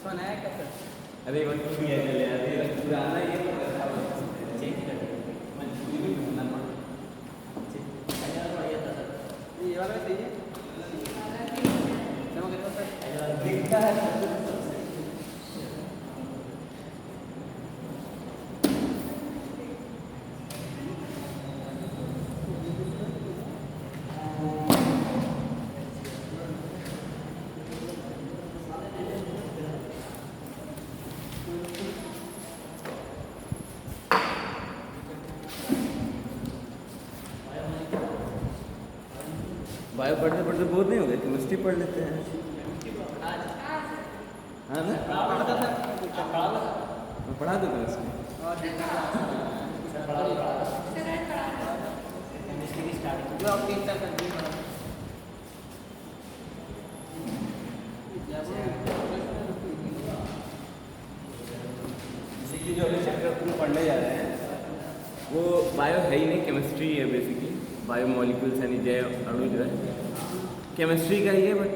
इसमें नया क्या सर? अरे वो कुछ नहीं है, चले यार, ये पुराना ये तो रखा हुआ है। चेंज कर दो। मजबूरी में ढूंढना पड़ा। ये वाला भी सही है। चलो करो सर। दिखता है बायो पढ़ते पढ़ते बोर नहीं हो गए? केमिस्ट्री पढ़ लेते हैं। हाँ ना, पढ़ता था। मैं पढ़ा दूँ केमिस्ट्री। जो आपकी इच्छा करती है। बेसिकली जो अभी चैप्टर तुम पढ़ने जा रहे हैं वो बायो है ही नहीं, केमिस्ट्री है बेसिकली। बायो मॉलिक्यूल्स यानी जैव अणु जो है केमिस्ट्री का ही है, बट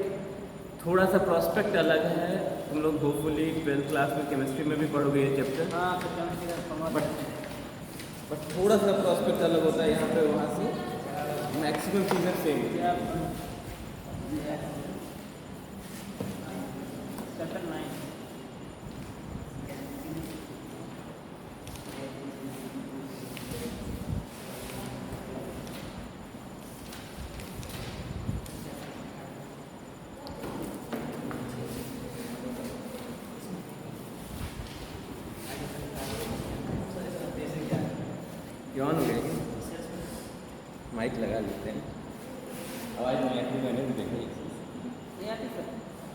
थोड़ा सा प्रॉस्पेक्ट अलग है। तुम लोग होपफुली 12th क्लास में केमिस्ट्री में भी पढ़ोगे ये चैप्टर, हाँ तो केमिस्ट्री का बट थोड़ा सा प्रॉस्पेक्ट अलग होता है यहाँ पे वहाँ से। मैक्सिमम चीज़ें सेम है। चैप्टर 9 क्यों हो गया कि माइक लगा लेते हैं, आवाज़ नहीं आती। मैंने भी देखा ये चीज़। नहीं आती सर।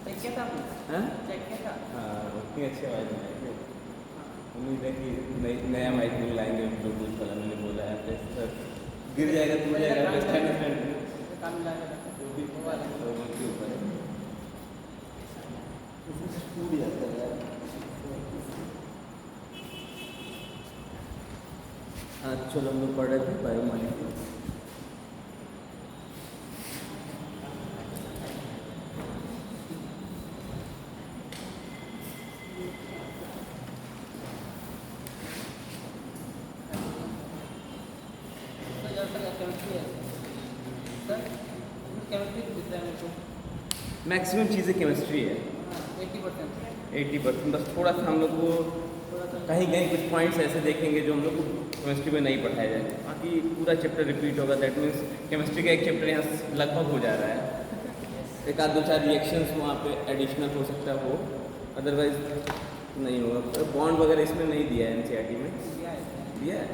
चेक किया था आपने? हाँ चेक किया था। हाँ, उतनी अच्छी आवाज़ नहीं आएगी। उम्मीद है कि नया माइक मिल लाएंगे ब्लूटूथ वाला। मैंने बोला है तो सर गिर जाएगा, टूट जाएगा तो स्टैंड काम मिला के रखा। वो भी के ऊपर है, टूट जाता है यार। हाँ चलो, हम लोग पढ़ रहे थे बायो मॉलिक्यूल्स। मैक्सिमम चीज़ें केमिस्ट्री है 80%। बस थोड़ा सा हम लोग को कहीं कहीं कुछ पॉइंट्स ऐसे देखेंगे जो हम लोग को केमिस्ट्री में नहीं पढ़ाया जाए। बाकी पूरा चैप्टर रिपीट होगा। दैट मीन्स केमिस्ट्री का एक चैप्टर यहाँ लगभग हो जा रहा है। एक आध दो चार रिएक्शंस वहाँ पे एडिशनल हो सकता हो, अदरवाइज नहीं होगा। बॉन्ड वगैरह इसमें नहीं दिया है एनसीईआरटी में। दिया है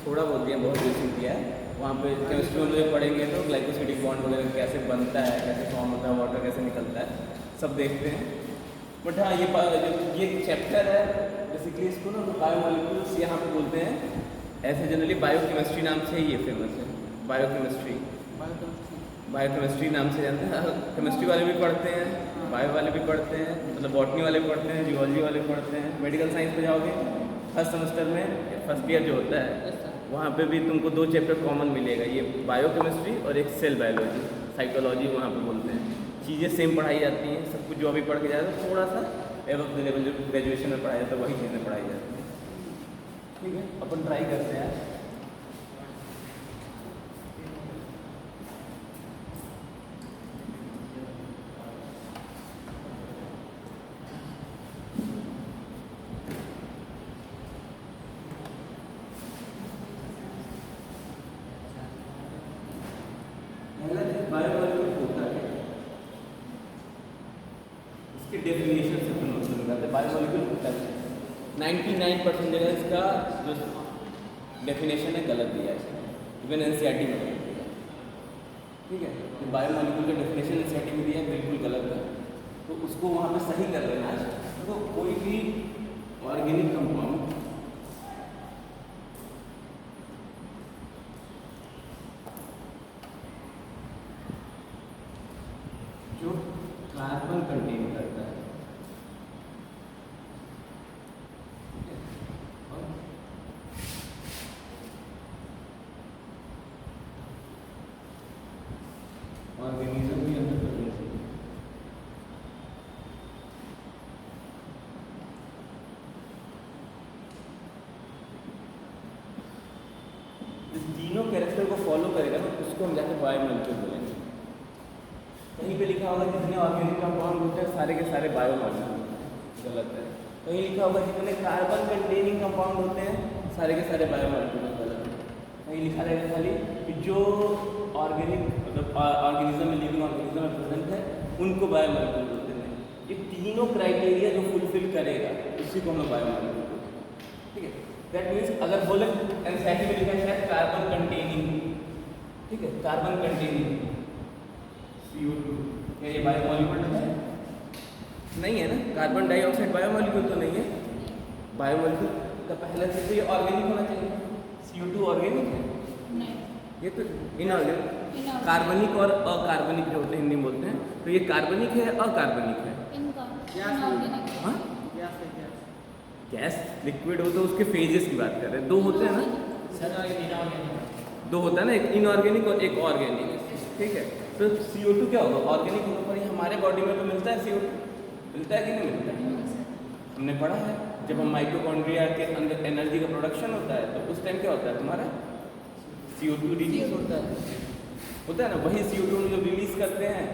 थोड़ा बहुत दिया, बहुत बेसिक दिया है। वहाँ पे केमिस्ट्री में जो पढ़ेंगे तो ग्लाइकोसिडिक बॉन्ड वगैरह कैसे बनता है, कैसे फॉर्म होता है, वाटर कैसे निकलता है, सब देखते हैं। बट हाँ, ये चैप्टर है बेसिकली, इसको ना बायोमॉलिक्यूल्स यहाँ पे बोलते हैं। ऐसे जनरली बायोकेमिस्ट्री नाम से ही ये फेमस है। बायोकेमिस्ट्री नाम से जानते हैं। केमिस्ट्री वाले भी पढ़ते हैं, बायो वाले भी पढ़ते हैं, मतलब बॉटनी वाले भी पढ़ते हैं, जियोलॉजी वाले भी पढ़ते हैं। मेडिकल साइंस में जाओगे फर्स्ट सेमेस्टर में, फर्स्ट ईयर जो होता है वहाँ पे भी तुमको 2 चैप्टर कॉमन मिलेगा, ये बायोकेमिस्ट्री और एक सेल बायोलॉजी, साइकोलॉजी वहाँ पे बोलते हैं। चीज़ें सेम पढ़ाई जाती हैं, सब कुछ जो अभी पढ़ के जाए तो थोड़ा सा एवं लेवल जो ग्रेजुएशन में पढ़ाया जाता है वही चीज़ें पढ़ाई जाती हैं। ठीक है, अपन ट्राई करते हैं। बायोमॉलिक्यूल होता है, इसके डेफिनेशन से नोट करते हैं। बायोमॉलिक्यूल होता है 99% जगह इसका जो डेफिनेशन है गलत दिया है, इवन एनसीईआरटी में गलत दिया है। ठीक है, तो बायोमॉलिक्यूल का डेफिनेशन एनसीईआरटी में दिया है, बिल्कुल गलत है, तो उसको वहाँ पे सही कर लेना है। तो कोई भी ऑर्गेनिक कंपाउंड जो कार्बन कंटेन करता है, ऑर्गेनिज्म भी अंदर प्रेजेंट है, उसको हम जाके बायोमॉलिक्यूल बोलेंगे। कहीं पे लिखा होगा जितने ऑर्गेनिक कंपाउंड होते हैं सारे के सारे बायोमॉलिक्यूल, गलत है। कहीं लिखा होगा जितने कार्बन कंटेनिंग कंपाउंड होते हैं सारे के सारे बायोमॉलिक्यूल, गलत है। कहीं लिखा रहेगा खाली कि जो ऑर्गेनिक मतलब ऑर्गेनिज्म में, लिविंग ऑर्गेनिज्म में प्रेजेंट है उनको बायोमॉलिक्यूल बोलते हैं। ये तीनों क्राइटेरिया जो फुलफिल करेगा उसी को हम लोग बायोमॉलिक्यूल बोलते हैं, ठीक है। दैट मीन्स अगर बोले एनसीईआरटी में लिखा है कार्बन कंटेनिंग, ठीक है, कार्बन कंटेनिंग CO2, क्या ये बायोमॉलिक्यूल है? नहीं है ना। कार्बन डाइऑक्साइड बायोमॉलिक्यूल तो नहीं है। बायोमॉलिक्यूल का पहला चीज तो ये ऑर्गेनिक होना चाहिए। CO2 ऑर्गेनिक है? नहीं, ये तो इनऑर्गेनिक। कार्बनिक और अकार्बनिक जो होते हैं हिंदी में बोलते हैं, तो ये कार्बनिक है अकार्बनिक है? इनका गैस इनऑर्गेनिक। हाँ, गैस है गैस। गैस लिक्विड हो तो उसके फेजेस की बात कर रहे हैं। दो होते हैं ना, सर ये इनऑर्गेनिक। दो होता है ना, एक इनऑर्गेनिक और एक ऑर्गेनिक, ठीक है। तो CO2 क्या होगा? ऑर्गेनिक होने पर ही हमारे बॉडी में तो मिलता है CO2, मिलता है कि नहीं मिलता है? हमने पढ़ा है जब हम माइटोकॉन्ड्रिया के अंदर एनर्जी का प्रोडक्शन होता है तो उस टाइम क्या होता है तुम्हारा? CO2 रिलीज होता है ना। वही CO2 हम जब रिलीज करते हैं,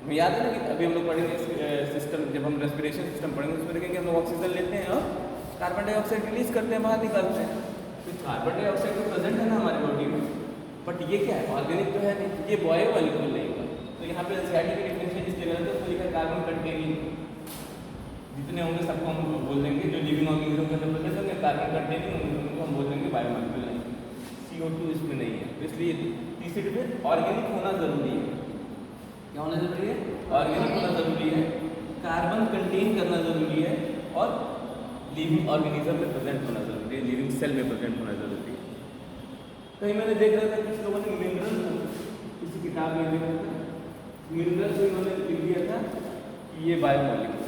हमें याद है ना कि अभी हम लोग पढ़ेंगे सिस्टम, जब हम रेस्पिरेशन सिस्टम पढ़ेंगे उसमें देखेंगे हम लोग ऑक्सीजन लेते हैं और कार्बन डाइऑक्साइड रिलीज करते हैं, बाहर निकालते हैं। तो कार्बन डाइऑक्साइड तो प्रेजेंट है ना हमारी बॉडी में, बट ये क्या है? ऑर्गेनिक तो है नहीं, ये बायोमॉलिक्यूल नहीं होगा। तो यहाँ पे एनसीईआरटी की डेफिनेशन जिस जगह है उसको लिखा है कार्बन कंटेनिंग। जितने होंगे सबको हम बोल देंगे, जो लिविंग ऑर्गेनिज्म के अंदर प्रेजेंट होंगे कार्बन कंटेनिंग होंगे उनको हम बोल देंगे बायोमॉलिक्यूल नहीं। CO2 इसमें नहीं है, तो इसलिए तीसरी पे ऑर्गेनिक होना जरूरी है। क्या होना जरूरी है? ऑर्गेनिक होना जरूरी है, कार्बन कंटेन करना जरूरी है और लिविंग ऑर्गेनिज्म में प्रेजेंट होना जरूरी है, लिविंग सेल में प्रेजेंट होना जरूरी है। कहीं मैंने देख रहा था कुछ लोगों ने मिनरल किसी किताब में लिखा था, मिनरल को इन्होंने लिख दिया था कि ये बायोमॉलिक्यूल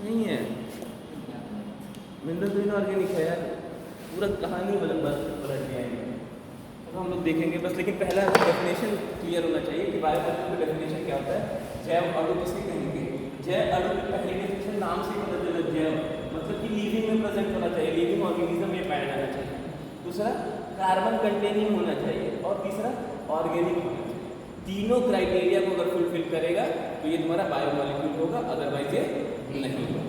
नहीं है। मिनरल तो इनऑर्गेनिक है यार, पूरा कहानी पलट दिया है। तो हम लोग देखेंगे बस, लेकिन पहला डेफिनेशन क्लियर होना चाहिए कि बायोमॉलिक्यूल का डेफिनेशन क्या होता है। जैव अणु किसे कहेंगे? जैव अणु की पहली डेफिनेशन नाम से ही पता चला, जैव मतलब कि लिविंग में प्रेजेंट होना चाहिए, लिविंग ऑर्गेनिज्म में पाया जाना चाहिए। दूसरा कार्बन कंटेनिंग होना चाहिए और तीसरा ऑर्गेनिक होना चाहिए। तीनों क्राइटेरिया को अगर फुलफिल करेगा तो ये तुम्हारा बायोमॉलिक्यूल होगा, अदरवाइज ये नहीं होगा।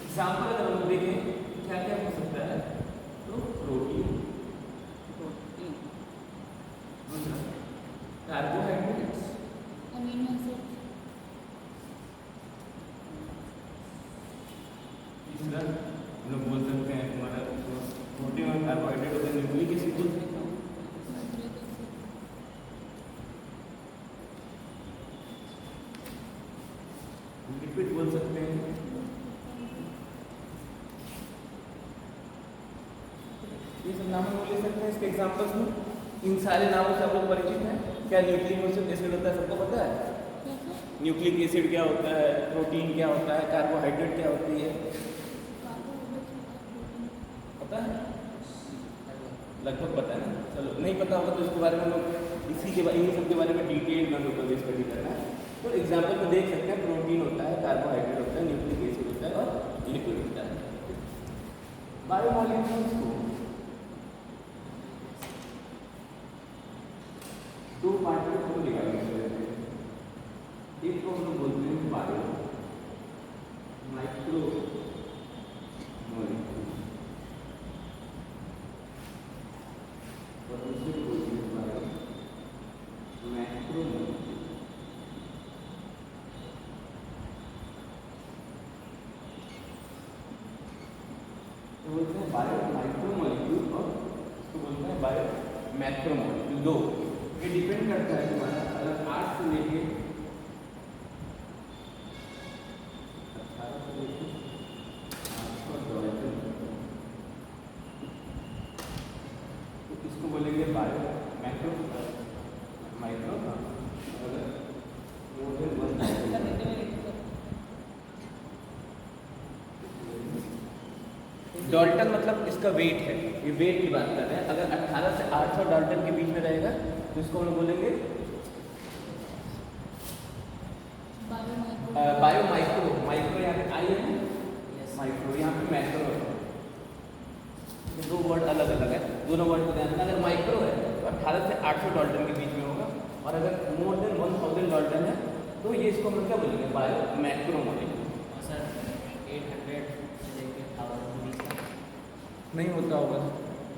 एग्जाम्पल अगर हम देखें क्या क्या हो सकता है, तो प्रोटीन, कार्बोहाइड्रेट्स, अमीनो एसिड, तीसरा हम लोग बोल सकते हैं तुम्हारा प्रोटीन और कार्बोहाइड्रेट होते हैं न्यूक्लिक एसिड, लिपिड बोल सकते हैं। ये सब नाम हम ले सकते हैं इसके एग्जाम्पल्स में। इन सारे नामों से आप लोग परिचित हैं? क्या न्यूक्लिक एसिड होता है सबको पता है? न्यूक्लिक एसिड क्या होता है, प्रोटीन क्या होता है, कार्बोहाइड्रेट क्या होती है, पता है? लगभग पता है ना। चलो नहीं पता होगा तो इसके बारे में लोग इसी के इन्हीं सब के बारे में डिटेल में लोग स्टडी करना है। तो एग्जाम्पल में देख सकते हैं प्रोटीन होता है, कार्बोहाइड्रेट होता है, न्यूक्लिक एसिड होता है और लिपिड होता है। बायोमॉलिक्यूल्स को दो पार्ट में हम डिवाइड कर देते हैं। एक को हम लोग बोलते हैं बायो माइक्रो मॉलिक्यूल और दूसरे को बोलते हैं बायो मैक्रो मॉलिक्यूल। तो बोलते हैं बायो माइक्रो मॉलिक्यूल और इसको बोलते हैं बायो मैक्रो मॉलिक्यूल। दो ये डिपेंड करता है तुम्हारा अगर 8 से लेके 18 से लेके 800 तो इसको बोलेंगे बायो मैक्रो माइक्रो अगर मोर देन 1 डाल्टन मतलब इसका वेट है, ये वेट की बात कर रहे हैं। अगर 18 से 800 डाल्टन के बीच में रहेगा तो इसको हम लोग बोलेंगे बायो माइक्रो। माइक्रो यहाँ पे आई है, माइक्रो यहाँ पे मैक्रो है। ये दो वर्ड अलग अलग है, दोनों वर्ड को ध्यान रखना। अगर माइक्रो है तो 18 से 800 डाल्टन के बीच में होगा, और अगर मोर देन 1000 डाल्टन है तो ये इसको हम क्या बोलेंगे, बायो मैक्रोमोलिक्यूल। सर 800 से लेके 1000 के बीच का नहीं होता होगा,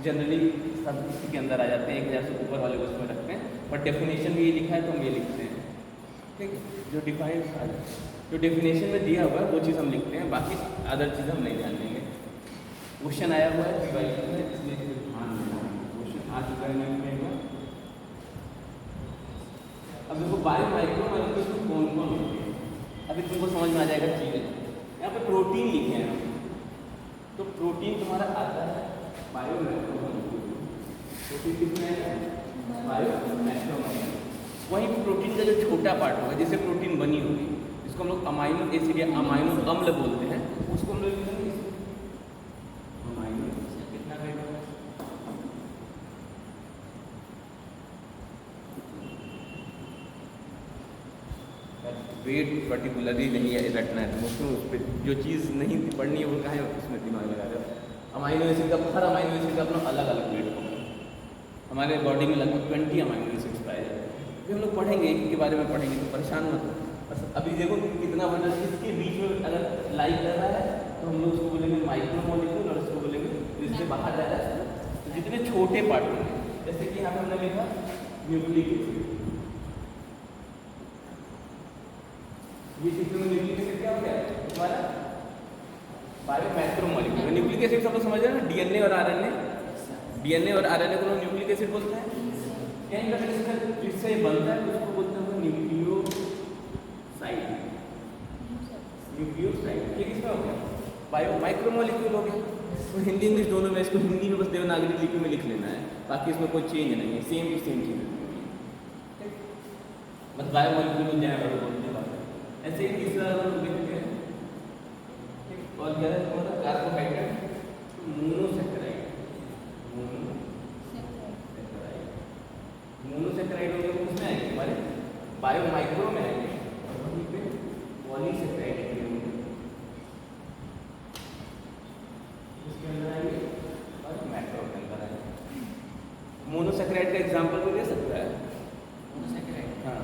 जनरली सब इसी के अंदर आ जाते हैं, 1000 से ऊपर वाले को उसमें रखते हैं, बट डेफिनेशन में ये लिखा है तो हम ये लिखते हैं, ठीक है। जो डेफिनेशन में दिया हुआ है वो चीज़ हम लिखते हैं, बाकी अदर चीज़ हम नहीं ध्यान देंगे। क्वेश्चन आया हुआ है डिवाइस में, इसलिए ध्यान देना, क्वेश्चन आ चुका है नेक्स्ट में। अब देखो बायो माइक्रोमोलिक्यूल्स में कौन कौन होते हैं, अभी तुमको समझ में आ जाएगा चीज़ें। यहाँ पे प्रोटीन लिखे हैं हम, तो प्रोटीन तुम्हारा आता है बायो मैक्रोमोलिक्यूल, प्रोटीन किसमें है, बायो मैक्रोमोलिक्यूल। वहीं प्रोटीन का जो छोटा पार्ट होगा, जिससे प्रोटीन बनी होगी, जिसको हम लोग अमाइनो एसिड या अमाइनो अम्ल बोलते हैं, उसको हम लोग अमाइनो। कितना वेट होगा? वेट पर्टिकुलरली नहीं है रटना है, तो उसमें उस पर जो चीज़ नहीं पढ़नी है वो कहाँ है उसमें दिमाग लगा रहे हो। अमाइनो एसिड का, हर अमाइनो एसिड का अपना अलग अलग वेट होगा। हमारे बॉडी में लगभग 20 अमाइनो एसिड्स पाए जाते हैं। अभी हम लोग पढ़ेंगे, एक के बारे में पढ़ेंगे, तो परेशान मत हो। बस अभी देखो कि कितना वजन इसके बीच में अगर लाई कर रहा है तो हम लोग उसको बोलेंगे माइक्रोमोलिक्यूल, और उसको बोलेंगे जिससे बाहर जा रहा है तो जितने छोटे पार्ट होंगे, जैसे कि यहाँ पे हमने लिखा न्यूक्लिक एसिड। ये चित्र में न्यूक्लिक एसिड क्या हो गया हमारा, बायो मैक्रोमोलिक्यूल। न्यूक्लिक एसिड सब लोग समझ रहे हैं ना, डीएनए और आरएनए, डीएनए और आरएनए को लोग न्यूक्लिक एसिड बोलते हैं। क्या जिससे बनता है उसको बोलते हैं न्यूक्लियोसाइड। न्यूक्लियोसाइड ये किसका हो गया, बायो माइक्रोमोलिक्यूल हो गया। तो हिंदी इंग्लिश दोनों में, इसको हिंदी में बस देवनागरी लिपि में लिख लेना है, बाकी इसमें कोई चेंज नहीं है, सेम टू सेम चीज़ है। बस बायो मॉलिक्यूल में जाए बोलते हैं। ऐसे ही तीसरा लिखते हैं, और क्या है हमारा कार्बोहाइड्रेट, मोनोसैकेराइड। मोनोसैकेराइड होंगे उसमें आएंगे हमारे बायो माइक्रो में आएंगे, और वहीं पे पॉलीसैकेराइड होंगे इसके अंदर आएंगे, और मैक्रो के अंदर आएंगे। मोनोसैकेराइड का एग्जांपल को दे सकता है, मोनोसैकेराइड, हाँ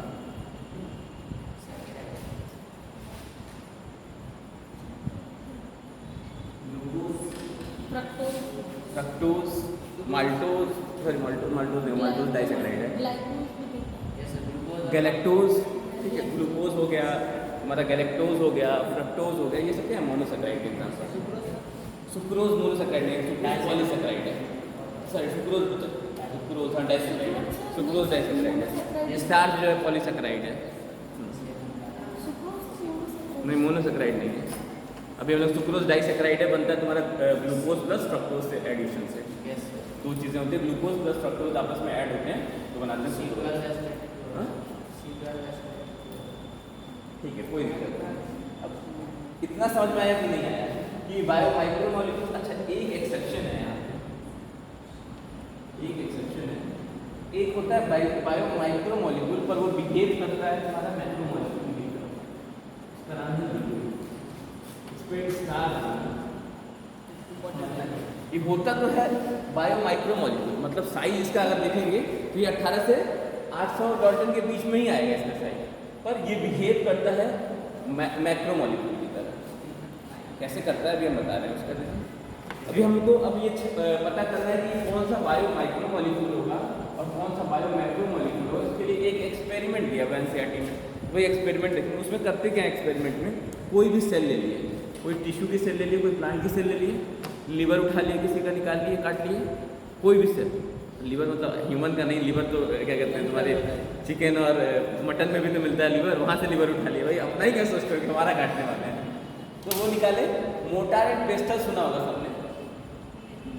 fructose, maltose, sorry maltose disaccharide है, गैलेक्टोज, ठीक है, ग्लूकोज हो गया हमारा, गैलेक्टोज हो गया, फ्रक्टोज हो गया, ये सब क्या है मोनोसैकेराइड के एग्जांपल। सुक्रोज मोनोसैकेराइड नहीं, सुक्रोज पॉलीसैकेराइड है, सॉरी सुक्रोज हाँ डाइसैकेराइड है, सुक्रोज डाइसैकेराइड है, स्टार्च जो है पॉलीसैकेराइड है, नहीं मोनोसैकेराइड नहीं है। अभी हम लोग सुक्रोज डाइसैकेराइड है, बनता है तुम्हारा ग्लूकोज प्लस फ्रक्टोज से एडिशन से। दो चीज़ें होती है, ग्लूकोज प्लस फ्रक्टोज आपस में ऐड होते हैं तो बनाते हैं सुक्रोज। ठीक है, कोई दिक्कत नहीं। अब इतना समझ में आया कि नहीं आया कि बायो माइक्रोमोलिक्यूल। अच्छा एक एक्सेप्शन है यहाँ, एक एक्सेप्शन है, एक होता है बायो माइक्रोमोलिक्यूल पर वो बिहेव करता है तुम्हारा मैक्रोमोलिक्यूल की तरह। ये होता तो है बायो माइक्रोमोलिक्यूल, मतलब साइज इसका अगर देखेंगे तो ये 18 से 800 डाल्टन के बीच में ही आएगा इसका साइज, पर ये बिहेव करता है मैक्रोमोलिक्यूल की तरह। कैसे करता है अभी हम बता रहे हैं उसका देखिए। अभी हमको अब ये पता करना है कि कौन सा बायो माइक्रोमोलिक्यूल होगा और कौन सा बायो मैक्रोमोलिक्यूल होगा। इसके लिए एक एक्सपेरिमेंट दिया हुआ एनसीईआरटी में, वही एक्सपेरिमेंट देखेंगे। उसमें करते क्या है एक्सपेरिमेंट में, कोई भी सेल ले लिए, कोई टिश्यू की सेल ले लिए, कोई प्लांट की सेल ले लिए, लीवर उठा लिए, किसी का निकाल लिए, काट लिए, कोई भी सेल। लीवर मतलब ह्यूमन का नहीं, लीवर तो क्या कहते हैं तुम्हारे चिकन और मटन में भी तो मिलता है लीवर, वहाँ से लीवर उठा लिए। भाई अपना ही क्या सोचते हो कि हमारा काटने वाला है। तो वो निकाले, मोटार एंड पेस्टल सुना होगा सबने,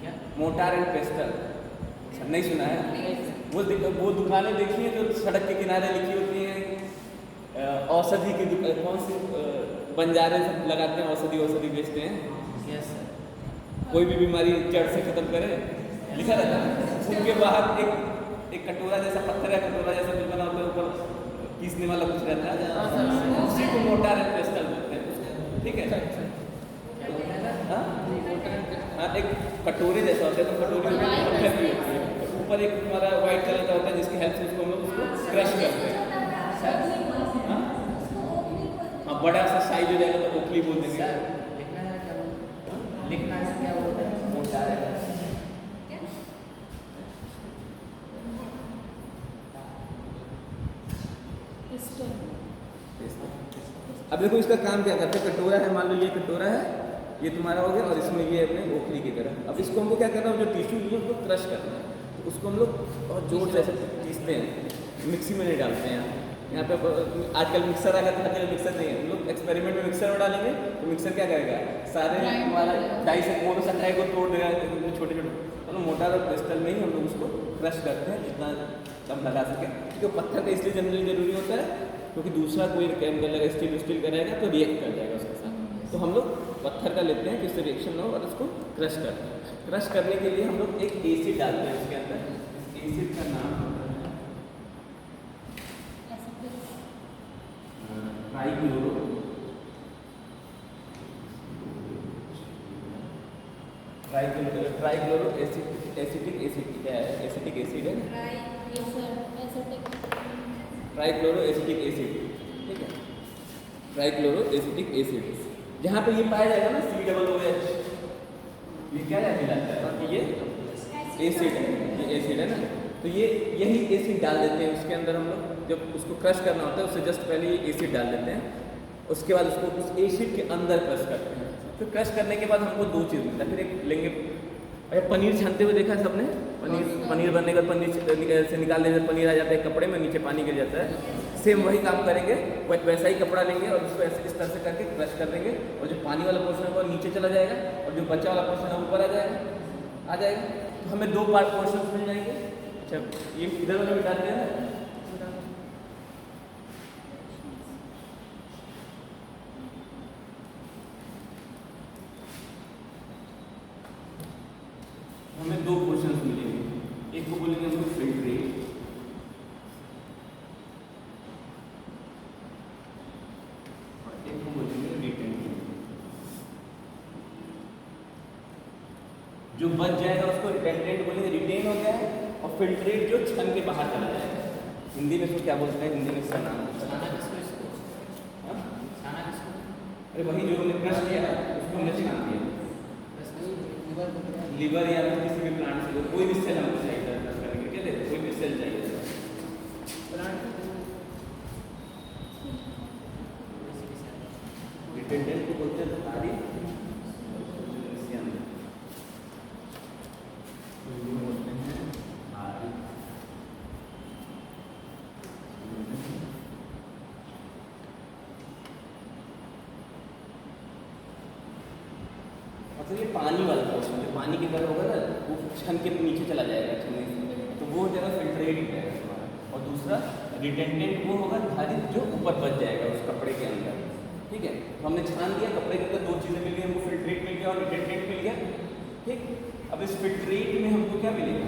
क्या मोटार एंड पेस्टल नहीं सुना है? वो दुकानें देखी हैं जो सड़क के किनारे लिखी होती हैं, औषधि की कौन सी बंजारे सब लगाते हैं, औषधि बेचते हैं। यस कोई भी बीमारी जड़ से खत्म करे, लिखा रहता है। उनके बाहर एक कटोरा जैसा पत्थर या कटोरा जैसा कुछ बना होता है, ऊपर पीसने वाला कुछ रहता है, उसी को मोटार एंड पेस्टल बोलते हैं। ठीक है, हाँ एक कटोरे जैसा होता है, तो कटोरे में पत्थर भी होती है, ऊपर एक हमारा व्हाइट कलर का होता है जिसकी हेल्प से उसको हम लोग उसको क्रश करते हैं। हाँ हाँ, बड़ा सा साइज हो जाएगा तो ओखली बोल देंगे। लिखना है क्या लिखना है क्या बोलते हैं मोटा है। अब देखो इसका काम क्या करते हैं, कटोरा है, मान लो ये कटोरा है, ये तुम्हारा हो गया और इसमें ये अपने ओखली की तरह। अब इसको हमको क्या करना है, जो टिश्यू लिए उसको क्रश करना है। तो उसको हम लोग बहुत जोर से ऐसे पीसते हैं, मिक्सी में नहीं डालते हैं। यहाँ पे आजकल मिक्सर आ गया, तो हर जगह मिक्सर नहीं है। हम लोग एक्सपेरिमेंट में मिक्सर में डालेंगे तो मिक्सर क्या करेगा, सारे हमारा डाई से मोड़ सटाई को तोड़ देगा छोटे छोटे, मतलब मोटा और क्रिस्टल में ही हम लोग उसको क्रश करते हैं जितना कम लगा सके। क्योंकि पत्थर का इसलिए जनरली जरूरी होता है क्योंकि दूसरा कोई केमिकल अगर स्टील करेगा तो रिएक्ट कर जाएगा उसके साथ। तो हम लोग पत्थर का लेते हैं कि उससे रिएक्शन ना हो और उसको क्रश करते हैं। क्रश करने के लिए हम लोग एक एसिड डालते हैं उसके अंदर। एसिड का नाम होता है ट्राइक्लोरो एसिटिक एसिड। क्या है, एसिटिक एसिड है, ट्राइक्लोरो एसिटिक एसिड। ठीक है, ट्राइक्लोरो एसिटिक एसिड। जहाँ पे ये पाया जाएगा ना COOH, ये क्या कहलाता है, ये एसिड है, ये एसिड है ना। तो ये यही एसिड डाल देते हैं उसके अंदर। हम लोग जब उसको क्रश करना होता है उससे जस्ट पहले ये एसिड डाल देते हैं, उसके बाद उसको उस एसिड के अंदर क्रश करते हैं। फिर क्रश करने के बाद हमको दो चीज़ मिलता है। फिर एक लेंगे, अरे पनीर छानते हुए देखा है सबने, पनीर बनने का पनीर से निकाल देते, पनीर आ जाता है कपड़े में, नीचे पानी गिर जाता है। सेम वही काम करेंगे, वैसा ही कपड़ा लेंगे और उसको ऐसे इस तरह से करके क्रश कर देंगे और जो पानी वाला पोर्शन है वो नीचे चला जाएगा और जो बचा वाला पोर्शन है ऊपर आ जाएगा। तो हमें दो पार्ट पोर्शन मिल जाएंगे। अच्छा, ये इधर वाले में डालते हैं, हमें दो पोर्शन मिलेंगे। एक को बोलेंगे हम लोग फिल्ट्रेट, और एक को बोलेंगे रिटेंटेंट। जो बच जाएगा उसको रिटेंटेंट बोलेंगे, रिटेन हो गया है। और फिल्ट्रेट जो छन के बाहर चला जाएगा। हिंदी में इसको क्या बोलते हैं, हिंदी में इसका नाम अरे वही जो हमने क्रश किया उसको हमने छान दिया। लीवर या किसी भी प्लांट से कोई भी सेल हमको चाहिए क्रश करने के लिए, कोई भी सेल चाहिए रिटेंडेंट को बोलते हैं धारी। मतलब ये पानी वाला पोर्शन जो पानी के अंदर होगा ना, वो छन के नीचे चला जाएगा छन्नी से, तो वो जगह फिल्ट्रेट है हमारा। और दूसरा रिटेंडेंट वो होगा धारी जो ऊपर बच जाएगा उस कपड़े के अंदर। ठीक है, तो हमने छान दिया, कपड़े के अंदर दो चीज़ें मिल गई हमको, फिल्ट्रेट मिल गया और रिटेंडेंट मिल गया। ठीक, अब इस फिल्ट्रेट में हमको क्या मिलेगा,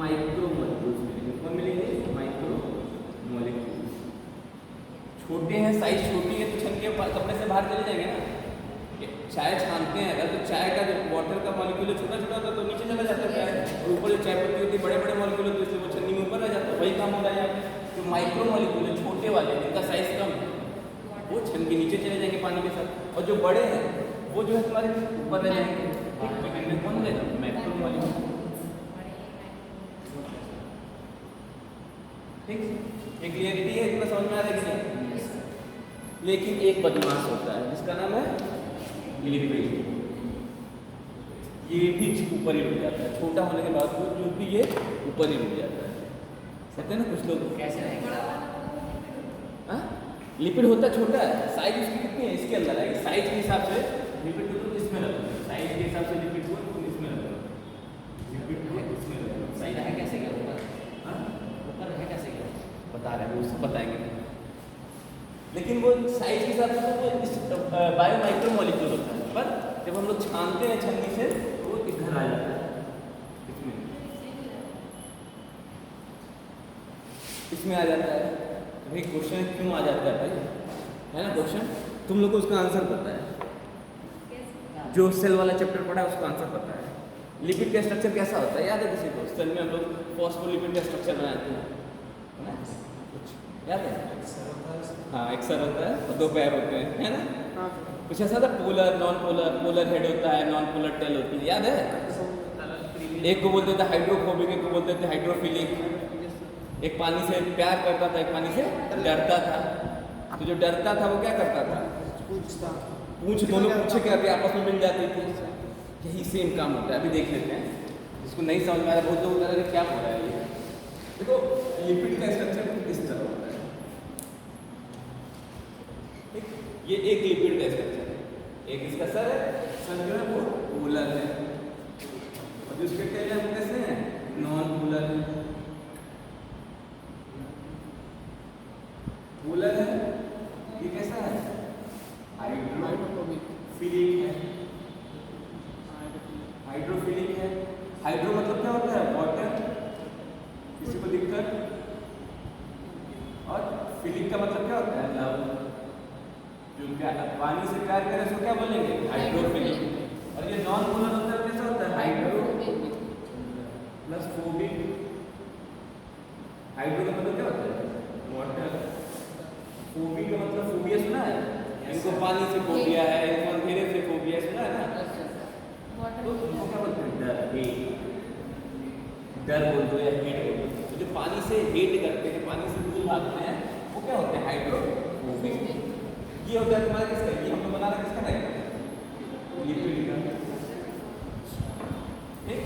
माइक्रो मॉलिक्यूल्स मिलेंगे। कौन मिलेंगे, माइक्रो मॉलिक्यूल्स। छोटे हैं, साइज छोटी है तो छन के कपड़े से बाहर चले जाएंगे ना। चाय छानते हैं अगर, तो चाय का जो वाटर का मॉलिक्यूल छोटा छोटा होता है तो नीचे चला जाता है चाय, और ऊपर जो चाय पत्ती होती है बड़े बड़े मॉलिक्यूल होते हैं इसलिए वो छन्नी में ऊपर आ जाता है। वही काम हो रहा है यहाँ पे। तो माइक्रो मॉलिक्यूल जो छोटे वाले जिनका साइज कम है वो छन के नीचे चले जाएंगे पानी के साथ, और जो बड़े हैं वो जो है तुम्हारे ऊपर रह जाएंगे। कौन लेगा, मैक्रो मॉलिक्यूल। ठीक, एक क्लियरिटी है, इतना समझ में आ रहा है कि नहीं। लेकिन एक बदमाश होता है जिसका नाम है लिपिड। ये भी ऊपर ही रुक जाता है, छोटा होने के बाद जो भी ये ऊपर ही रुक जाता है। कहते हैं ना कुछ लोग, कैसे रहेगा, लिपिड होता है छोटा है, साइज उसकी कितनी है इसके अंदर आएगी। साइज के हिसाब से लिपिड को तुम इसमें रखो, साइज के हिसाब से लिपिड को तुम इसमें रखो, लिपिड को इसमें रखो। सही है कैसे क्या ऊपर, ऊपर है कैसे क्या बता रहे हैं, वो सब बताएंगे। लेकिन वो साइज के हिसाब से वो बायो माइक्रो मॉलिक्यूल होता है, पर जब हम लोग छानते हैं छन्नी से तो वो इधर आ जाता है, इसमें आ जाता है। तो भाई क्वेश्चन क्यों आ जाता है भाई, है ना क्वेश्चन। तुम लोग को उसका आंसर पता है, जो सेल वाला चैप्टर पढ़ा है उसका आंसर पता है। लिपिड का स्ट्रक्चर कैसा होता है, याद है किसी को? सेल में हम लोग फॉस्फोलिपिड का स्ट्रक्चर बनाते हैं, है ना? कुछ याद है? हाँ, एक सर होता है और 2 पैर होते हैं, है ना? कुछ ऐसा था, polar non polar, polar head होता है, नॉन पोलर टेल होती है, याद है? एक को बोलते थे हाइड्रोफोबिक, एक को बोलते थे हाइड्रोफिलिक। एक पानी से प्यार करता था, एक पानी से डरता था। तो जो डरता था वो क्या करता था? पूछ, दोनों पूछे क्या थे, आपस में मिल जाती थी। यही सेम काम होता है। अभी देख लेते हैं, जिसको नहीं समझ में आ रहा, बहुत लोग कह रहे हैं क्या हो रहा है ये। देखो, लिपिड का स्ट्रक्चर इस तरह होता है, ठीक? ये एक लिपिड का स्ट्रक्चर है, एक इसका सर है, सर जो है वो पोलर है, और जो इसके टेल है वो कैसे है? नॉन पोलर है। पोलर है, ये कैसा है? हाइड्रोफिलिक है। हाइड्रोफिलिक है। हाइड्रो मतलब क्या होता है? वाटर, किसी को दिक्कत। और फिलिक का मतलब क्या होता है? लव। जो क्या पानी से प्यार करे उसको क्या बोलेंगे? हाइड्रोफिलिक। और ये नॉन पोलर होता है, कैसा होता है? Hydro plus phobic. हाइड्रो का मतलब क्या होता है? वाटर। फोबिक का मतलब फोबिया सुना है? इनको पानी से फोबिया है, इनको अंधेरे से फोबिया, सुना है ना? तो इनको क्या बोलते हैं? डर, हेट। डर बोल दो या हेट बोल दो। तो जो पानी से हेट करते हैं, पानी से दूर भागते हैं, वो क्या होते हैं? हाइड्रोफोबिक। ये होता है तुम्हारा किसका? ये हम लोग बना रहे किसका है? लिपिड का। ठीक?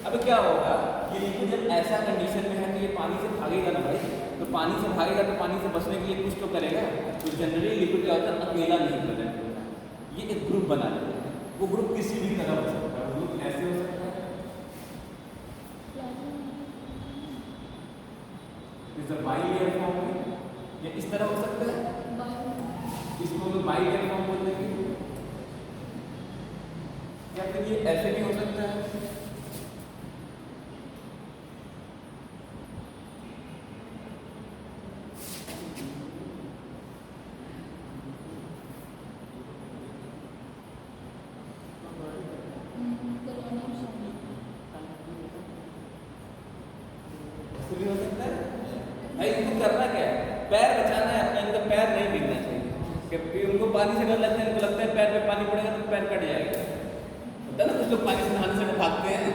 अब क्या होगा? ये लिपिड जब ऐसा कंडीशन में है कि ये पानी से भागेगा ना भाई, तो पानी से भागेगा तो पानी से बचने के लिए कुछ तो करेगा। तो जनरली लिपिड क्या होता है? अकेला नहीं प्रेजेंट होता है, ये एक ग्रुप बना लेता है। वो ग्रुप किसी भी तरह हो सकता है। ग्रुप ऐसे हो सकता है, जैसे बाइलेयर फॉर्म में, या इस तरह हो सकता है, इसको हम बाइलेयर फॉर्म बोलते हैं, या फिर ये ऐसे भी हो सकता है। भी हो सकता है भाई। इनको करना क्या है? पैर बचाना है अपना, इनका पैर नहीं गिरना चाहिए, क्योंकि उनको पानी से डर लगता है। इनको लगता है पैर में पानी पड़ेगा तो पैर कट जाएगा। होता है ना, कुछ लोग पानी से नहाने से भागते हैं,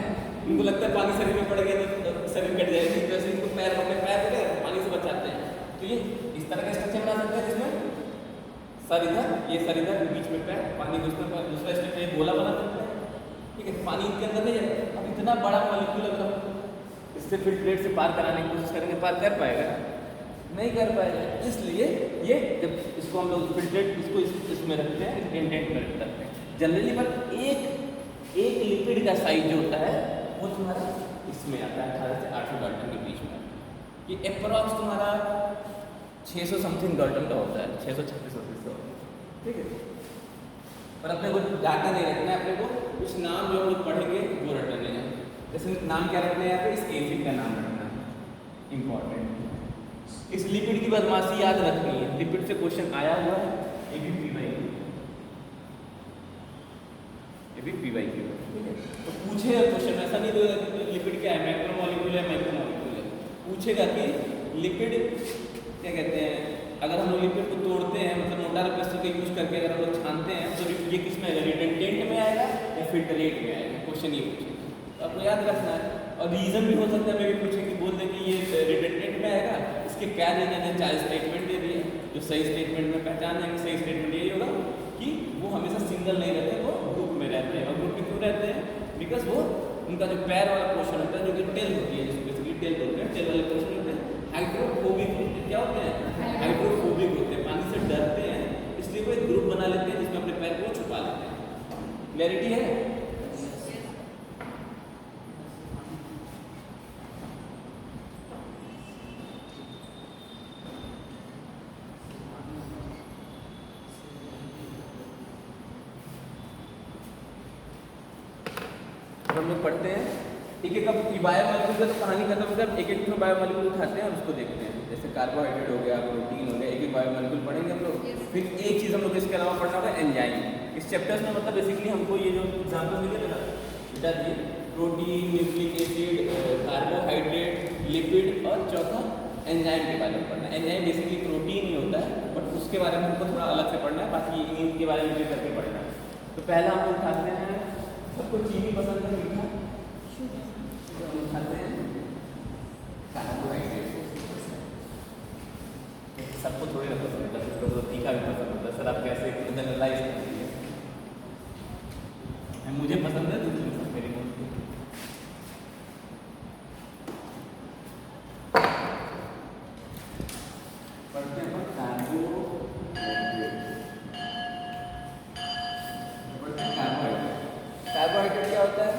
इनको लगता है पानी शरीर में पड़ेगा तो शरीर कट जाएगी, तो ऐसे इनको पैर अपने पैर पड़े पानी से बचाते हैं। तो ये इस तरह का स्ट्रक्चर बना सकते हैं, जिसमें सर इधर, ये सर इधर, बीच में पैर, पानी उसमें दूसरा स्ट्रक्चर ये गोला बना सकते हैं। ठीक है, पानी इनके अंदर नहीं जाएगा। अब इतना बड़ा मॉलिक्यूल अगर इससे फिल्ट्रेट से पार कराने की कोशिश करेंगे, पार कर पाएगा? नहीं कर पाएगा। इसलिए ये जब इसको हम लोग फिल्ट्रेट इसको इसमें रखते हैं, इंडेंट में रखते हैं जनरली। पर एक लिपिड का साइज जो होता है वो तुम्हारा इसमें आता है 18 से 800 डाल्टन के बीच में। ये अप्रॉक्स तुम्हारा 600 समथिंग डाल्टन का होता है, 600-3600। ठीक है, पर अपने को डाटा नहीं रखना है, अपने को कुछ नाम जो हम लोग पढ़ेंगे वो रटने हैं। जैसे नाम क्या रखना है? यहाँ पे इस एसिड का नाम रखना है, इम्पॉर्टेंट। इस लिपिड की बदमाशी याद रखनी है। लिपिड से क्वेश्चन आया हुआ है, ये भी PYQ, ये भी PYQ। ठीक है, तो पूछेगा क्वेश्चन, ऐसा नहीं देगा कि लिपिड क्या है, मैक्रोमोलिक्यूल है, माइक्रोमोलिक्यूल है। पूछेगा कि लिपिड क्या कहते हैं, अगर हम लोग लिपिड को तोड़ते हैं, मतलब मोटार पेस्ट का यूज करके अगर हम लोग छानते हैं, तो ये किस में आएगा? रिडंडेंट में आएगा या फिल्ट्रेट में आएगा? क्वेश्चन ये पूछेगा, तो आपको याद रखना है। और रीज़न भी हो सकता है, मैं भी पूछेंगे, बोल दें कि ये रिडंडेंट में आएगा, इसके क्या रीजन है? 4 स्टेटमेंट दे दिए, जो सही स्टेटमेंट में पहचान जाएंगे। सही स्टेटमेंट यही होगा कि वो हमेशा सिंगल नहीं रहते, वो ग्रुप में रहते हैं। और ग्रुप में क्यों रहते हैं? बिकॉज वो उनका जो पैर वाला पोर्शन होता है, जो कि टेल होती है, जिसको बेसिकली टेल बोलते हैं, टेल वाले पोर्शन होते हैं हाइड्रोफोबिक होते हैं। क्या होते हैं? हाइड्रोफोबिक होते हैं, पानी से डरते हैं, इसलिए वो एक ग्रुप बना लेते हैं जिसमें अपने पैर को छुपा लेते हैं। क्लैरिटी है? हम लोग पढ़ते हैं एक एक। अब बायोमॉलिक्यूल का तो कहानी खत्म होकर एक एक बायोमॉलिक्यूल उठाते हैं और उसको देखते हैं। जैसे कार्बोहाइड्रेट हो गया, प्रोटीन हो गया, एक एक बायोमॉलिक्यूल पढ़ेंगे हम लोग। फिर एक चीज़ हम लोग इसके अलावा पढ़ना होगा, एंजाइम। इस चैप्टर्स में मतलब बेसिकली हमको ये जो एग्जाम्पल मिले थे ना बेटा, ये protein, nucleic acid, carbohydrate, lipid और चौथा एंजाइम के बारे में पढ़ना है। एंजाइम बेसिकली प्रोटीन ही होता है, बट उसके बारे में हमको थोड़ा अलग से पढ़ना है, बाकी इनके बारे में भी करके पढ़ना है। तो पहला हम लोग खाते हैं, सबको चीनी पसंद है, मीठा हम खाते हैं कार्बोहाइड्रेट। सबको थोड़ी ना पसंद है, सबको तो तीखा भी पसंद होता है। सर आप कैसे जनरलाइज कर दीजिए, मुझे पसंद है दूसरी सब मेरी मोस्टली। पढ़ते हैं कार्बोहाइड्रेट क्या होता है?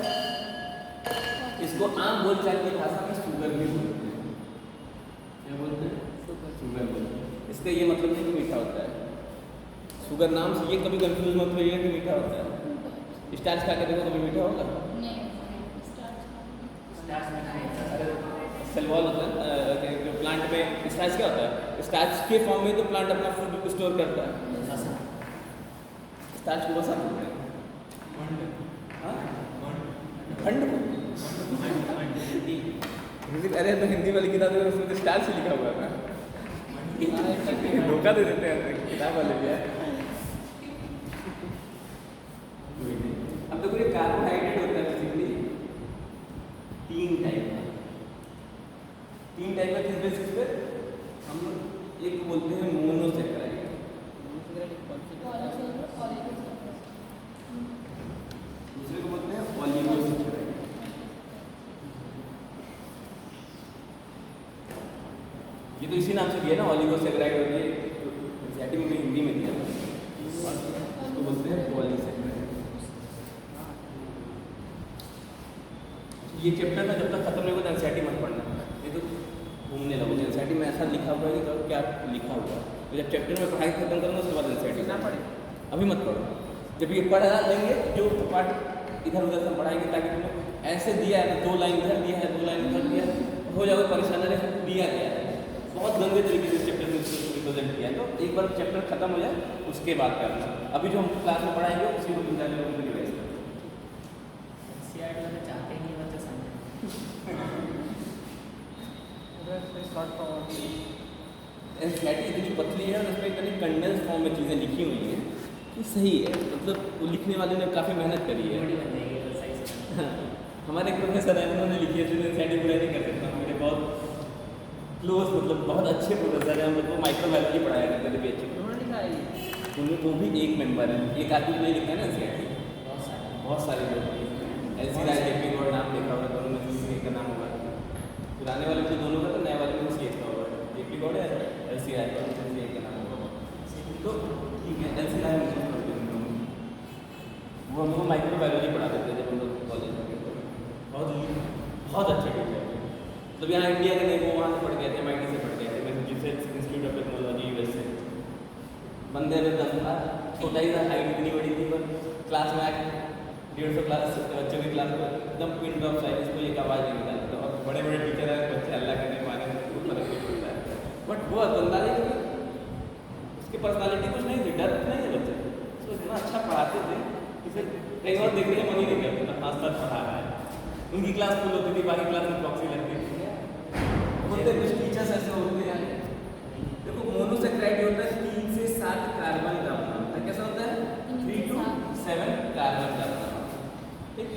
इसको आम बोलचाल की भाषा में शुगर भी बोलते हैं। क्या बोलते हैं? शुगर बोलते हैं। इसका ये मतलब नहीं कि मीठा होता है। शुगर नाम से ये कभी कंफ्यूज मत होइए कि मीठा होता है। स्टार्च खा के देखो कभी मीठा होगा? सेलुलोज होता है जो प्लांट में। स्टार्च क्या होता है? स्टार्च के फॉर्म में तो प्लांट अपना फूड स्टोर करता है। स्टार्च को वसा बोलते हैं। खंड को? अरे तो हिंदी वाली किताब है उसमें तो स्टार्च से लिखा हुआ था। धोखा दे देते हैं किताब वाले भी। अब देखो ये कार्बोहाइड्रेट होता है बेसिकली तीन टाइप का। किस बेसिस पे? हम लोग एक बोलते हैं मोनोसैकेराइड, दूसरे को बोलते हैं ऑलिगोसैकेराइड। ये तो इसी नाम से दिया ना, ऑलिगोसैकेराइड। और ये एनसीईआरटी में हिंदी में दिया इसको बोलते हैं पॉलीसैकेराइड। ये चैप्टर ना जब तक खत्म नहीं होगा तो एनसीईआरटी मत पढ़ना, नहीं तो घूमने लगोगे। एनसीईआरटी में ऐसा लिखा हुआ है कि क्या लिखा हुआ है, तो जब चैप्टर में पढ़ाई खत्म करूँगा उसके बाद एनसीईआरटी ना पढ़े, अभी मत पढ़ो। जब ये पढ़ा लेंगे जो पार्ट इधर उधर से पढ़ाएंगे, ताकि तुम्हें ऐसे दिया है 2 लाइन इधर दिया है 2 लाइन उधर दिया है, हो जाओगे परेशान। रहे दिया गया है बहुत गंदे तरीके से चैप्टर में रिप्रेजेंट किया है, तो एक बार चैप्टर खत्म हो जाए उसके बाद करना। अभी जो हम क्लास में पढ़ाएंगे उसी को समझाने में रिवाइज करना। चाहते नहीं बच्चे एनसीईआरटी इतनी पतली है और उसमें इतनी कंडेंस फॉर्म में चीज़ें लिखी हुई हैं कि सही है, मतलब वो लिखने वाले ने काफ़ी मेहनत करी है। हाँ, हमारे प्रोफेसर हैं उन्होंने लिखी है, तो एनसीईआरटी पूरा नहीं कर सकता। मेरे बहुत क्लोज, मतलब बहुत अच्छे प्रोफेसर हैं, हम लोग को माइक्रोबायोलॉजी पढ़ाया करते थे बीएचयू। उन्होंने वो भी एक मेंबर है, एक आदमी नहीं लिखा है ना एनसीईआरटी, बहुत सारे लोग। एलसी राय जेपी गौड़ नाम देखा होगा, दोनों में से एक का नाम होगा। पुराने वाले तो दोनों का, तो नए वाले में सीएच का होगा। जेपी गौड़ है, एलसी राय का एक का नाम होगा। तो ठीक है, एलसी राय वो हमको माइक्रोबायोलॉजी पढ़ा देते जब हम लोग कॉलेज में। बहुत अच्छे टीचर, मतलब यहाँ इंडिया के नहीं, वो वहाँ से पढ़ गए थे, MIT से पढ़ गए थे, Massachusetts institute of technology US से। बंदे में दम था, छोटा ही था, हाइट इतनी बड़ी थी, पर क्लास में आके 150 क्लास बच्चों की क्लास में एकदम पिन ड्रॉप साइज, इसको एक आवाज़ नहीं निकालता। और बड़े बड़े टीचर हैं, बच्चे अल्लाह करने माने तो फर्क नहीं पड़ता है। बट वो बंदा नहीं, उसकी पर्सनालिटी कुछ नहीं थी, डर नहीं है बच्चे, तो इतना अच्छा पढ़ाते थे कि फिर कई बार देखने का मन ही नहीं करता, 5 साल पढ़ा रहा है। उनकी क्लास फुल होती थी, बाकी क्लास में प्रॉक्सी लगती थी। बोलते कुछ टीचर्स ऐसे होते हैं। देखो मोनोसैकेराइड होता है 3 से 7 कार्बन का बना होता है। कैसा होता है? 3 to 7 कार्बन का बना होता है। ठीक,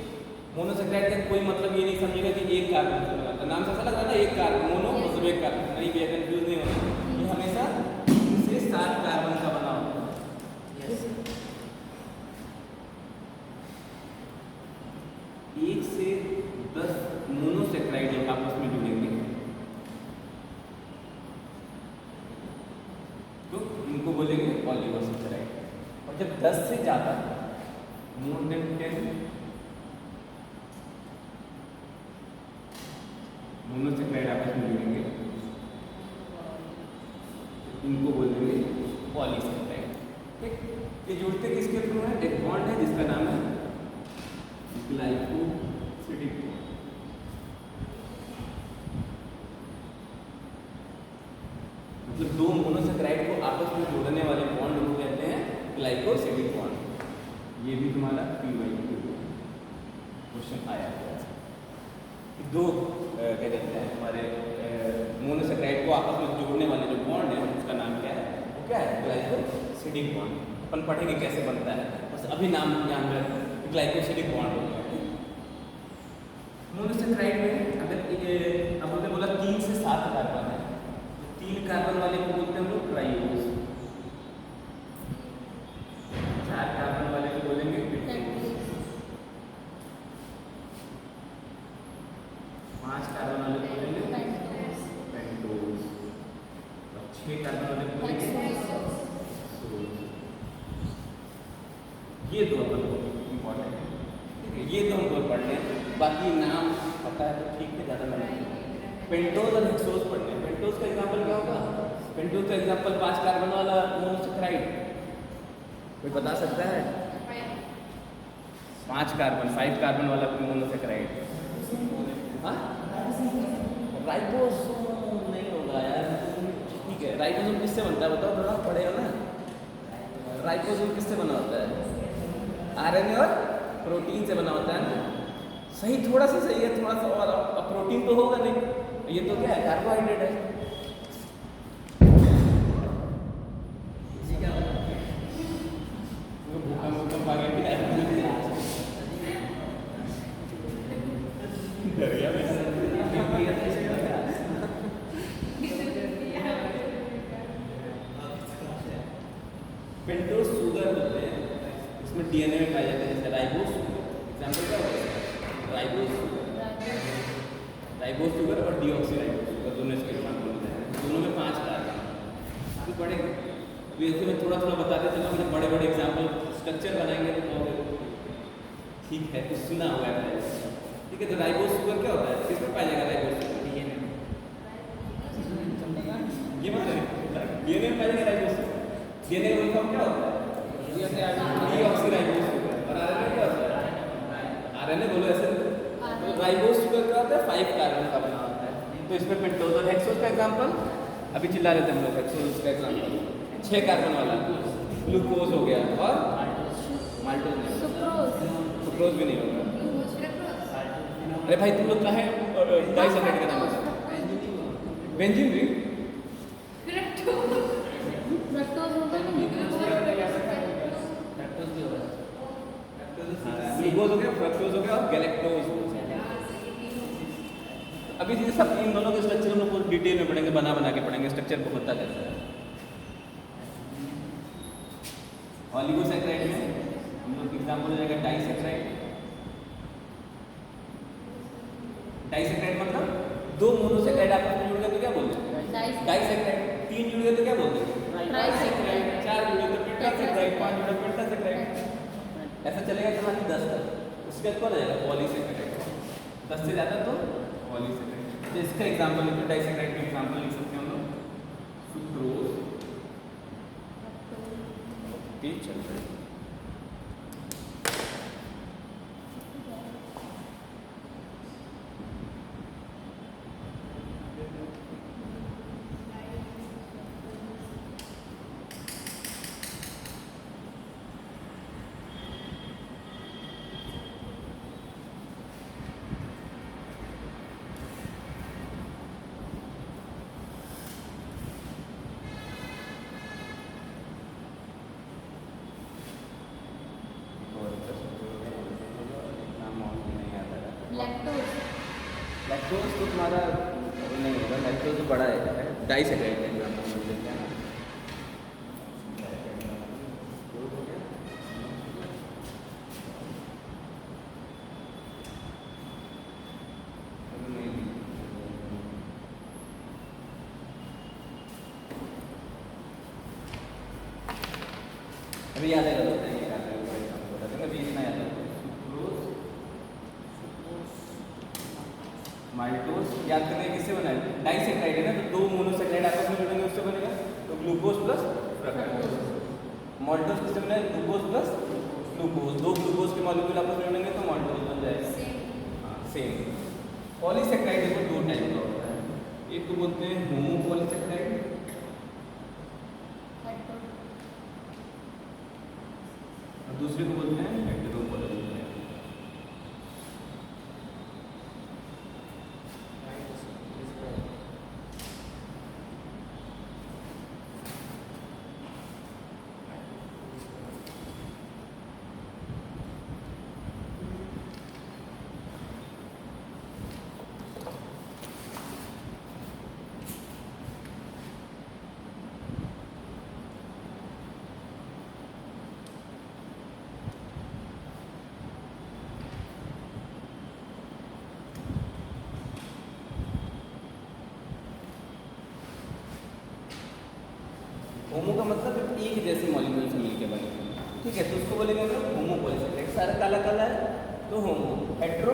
मोनोसैकेराइड का कोई मतलब ये नहीं समझेगा कि एक कार्बन से बना होता है। नाम से ऐसा लग रहा है एक कार्बन, मोनो मतलब एक कार्बन, नहीं भैया कंफ्यूज नहीं होना, ये हमेशा 3 से 7 कार्बन का बना होता है। 1 से 10 मोनोसैकेराइड जब आपस में जुड़ेंगे तो इनको बोलेंगे ऑलिगोसैकेराइड। और जब 10 से ज़्यादा मोर देन 10 मोनोसैकेराइड आपस में जुड़ेंगे इनको बोलेंगे पॉलीसैकेराइड। ठीक, ये जुड़ते किसके थ्रू है? एक बॉन्ड है जिसका नाम है ग्लाइकोसिडिक बॉन्ड। मतलब 2 मोनोसैकेराइड को आपस में जोड़ने वाले बॉन्ड को कहते हैं ग्लाइकोसिडिक बॉन्ड। ये भी तुम्हारा PYQ क्वेश्चन आया है। दो क्या कहते हैं हमारे मोनोसेक्राइड को आपस में जोड़ने वाले जो बॉन्ड है उसका नाम क्या है? वो क्या है? Glycosidic bond. अपन पढ़ेंगे कैसे बनता है, बस अभी नाम ध्यान रखें, ग्लाइकोसिडिक बॉन्ड होता है। मोनोसेक्राइड में अगर अब हमने बोला 3 से 7 कार्बन है, तो 3 कार्बन वाले को बोलते हैं हम लोग ट्राइओस, 4 कार्बन वाले को बोलेंगे पेंटोस, 5 कार्बन वाले को बोलेंगे पेंटोस, और 6 कार्बन वाले को बोलेंगे हेक्सोस। ये दो अपन को इम्पोर्टेंट है, ठीक है, ये दो हमको पढ़ने हैं, बाकी नाम पता है तो ठीक है, ज़्यादा नहीं। पेंटोस और हेक्सोस पढ़ने हैं। पेंटोस का एग्जांपल क्या होगा? पेंटोस का एग्जांपल 5 कार्बन वाला मोनोसेक्राइड, कोई बता सकता है? 5 कार्बन 5 कार्बन वाला मोनोसेक्राइड, हाँ राइबोसोम नहीं होगा यार, ठीक है। राइबोसोम किससे बनता है बताओ, थोड़ा पढ़े हो ना? राइबोसोम किससे बना होता है? आरएनए और प्रोटीन से बना होता है ना? सही, थोड़ा सा सही है, थोड़ा सा और, अब प्रोटीन तो होगा नहीं, ये तो क्या है? कार्बोहाइड्रेट है। भूकंप आ गया, डर गया मैं। पेंटोस शुगर होते हैं, इसमें डीएनए में पाए जाते हैं, जैसे राइबोस एग्जाम्पल क्या होता है? राइबोस शुगर और डीऑक्सीराइबोस शुगर, दोनों इसके एग्जाम्पल होते हैं, दोनों में 5 कार्बन। अभी पढ़ेंगे, अभी ऐसे में थोड़ा थोड़ा बताते चलो, जब बड़े बड़े एग्जाम्पल स्ट्रक्चर बनाएंगे तो ठीक है, कुछ सुना हुआ है, ठीक है। तो राइबोस शुगर क्या होता है? किसमें पाया जाएगा राइबोस शुगर? ये मतलब डीएनए में पाया जाएगा राइबोस शुगर। डीएनए का फॉर्म क्या होता है? Deoxyribose sugar. और आरएनए क्या होता है? आरएनए बोलो ऐसे, तो राइबोस शुगर क्या होता है? 5 कार्बन का बना होता है। तो इसमें पेंटोस और हेक्सोस का एग्जांपल अभी चिल्ला रहे थे हम लोग, हेक्सोस का एग्जांपल 6 कार्बन वाला ग्लूकोज हो गया, और माल्टोज नहीं, सुक्रोज भी नहीं होगा। अरे भाई तुम लोग कहाँ है? डाइसल्फाइड का नाम है बेंजीन भी, ग्लूकोज हो गया, फ्रक्टोज हो गया और गैलेक्टोज। अभी ये सब इन दोनों के स्ट्रक्चर हम लोग डिटेल में पढ़ेंगे, बना बना के पढ़ेंगे स्ट्रक्चर बहुत होता कैसा है। ऑलिगोसैकेराइड में हम लोग एग्जाम्पल हो जाएगा डाइसैकेराइड। डाइसैकेराइड मतलब 2 मोनोसैकेराइड आपस में जुड़ गए तो क्या बोलते हैं? डाइसैकेराइड। 3 जुड़ गए तो क्या बोलते हैं? ट्राइसैकेराइड। 4 जुड़ गए तो पेंटासैकेराइड, 5 जुड़ गए तो पेंटासैकेराइड। ऐसा चलेगा कहानी 10 तक, उसके बाद कौन आ जाएगा? पॉलीसैकेराइड। 10 से ज़्यादा तो पॉलीसैकेराइड। तो इसका एग्जाम्पल लिखो, डाइसैकेराइड का एग्जाम्पल लिख सकते हैं हम लोग, सुक्रोज, चल रही है। लैक्टोज तो तुम्हारा नहीं होगा, लैक्टोज तो बड़ा है, डाइसैकेराइड का एग्जाम्पल मिल जाएगा। अभी याद आएगा तो अभी इतना याद है। माल्टोज याद करने किससे बना है? डाइसैकेराइड है ना, तो 2 मोनोसैकेराइड आपस में जुड़ेंगे उससे बनेगा, तो ग्लूकोज प्लस फ्रक्टोज। माल्टोज किससे बना है? ग्लूकोज प्लस ग्लूकोज, 2 ग्लूकोज के मॉलिक्यूल आपस में जुड़ेंगे तो माल्टोज बन जाएगा। हाँ सेम। पॉलीसैकेराइड देखो 2 टाइप का होता है, एक को बोलते हैं होमोपॉलीसैकेराइड, और दूसरे को बोलते हैं हेटेरोपॉलीसैकेराइड। मतलब एक जैसे मॉलिक्यूल से मिलकर बने हैं, ठीक है, तो उसको बोलेंगे हम लोग होमोपॉलीसेकेराइड। सारा काला काला है तो होमो, हेट्रो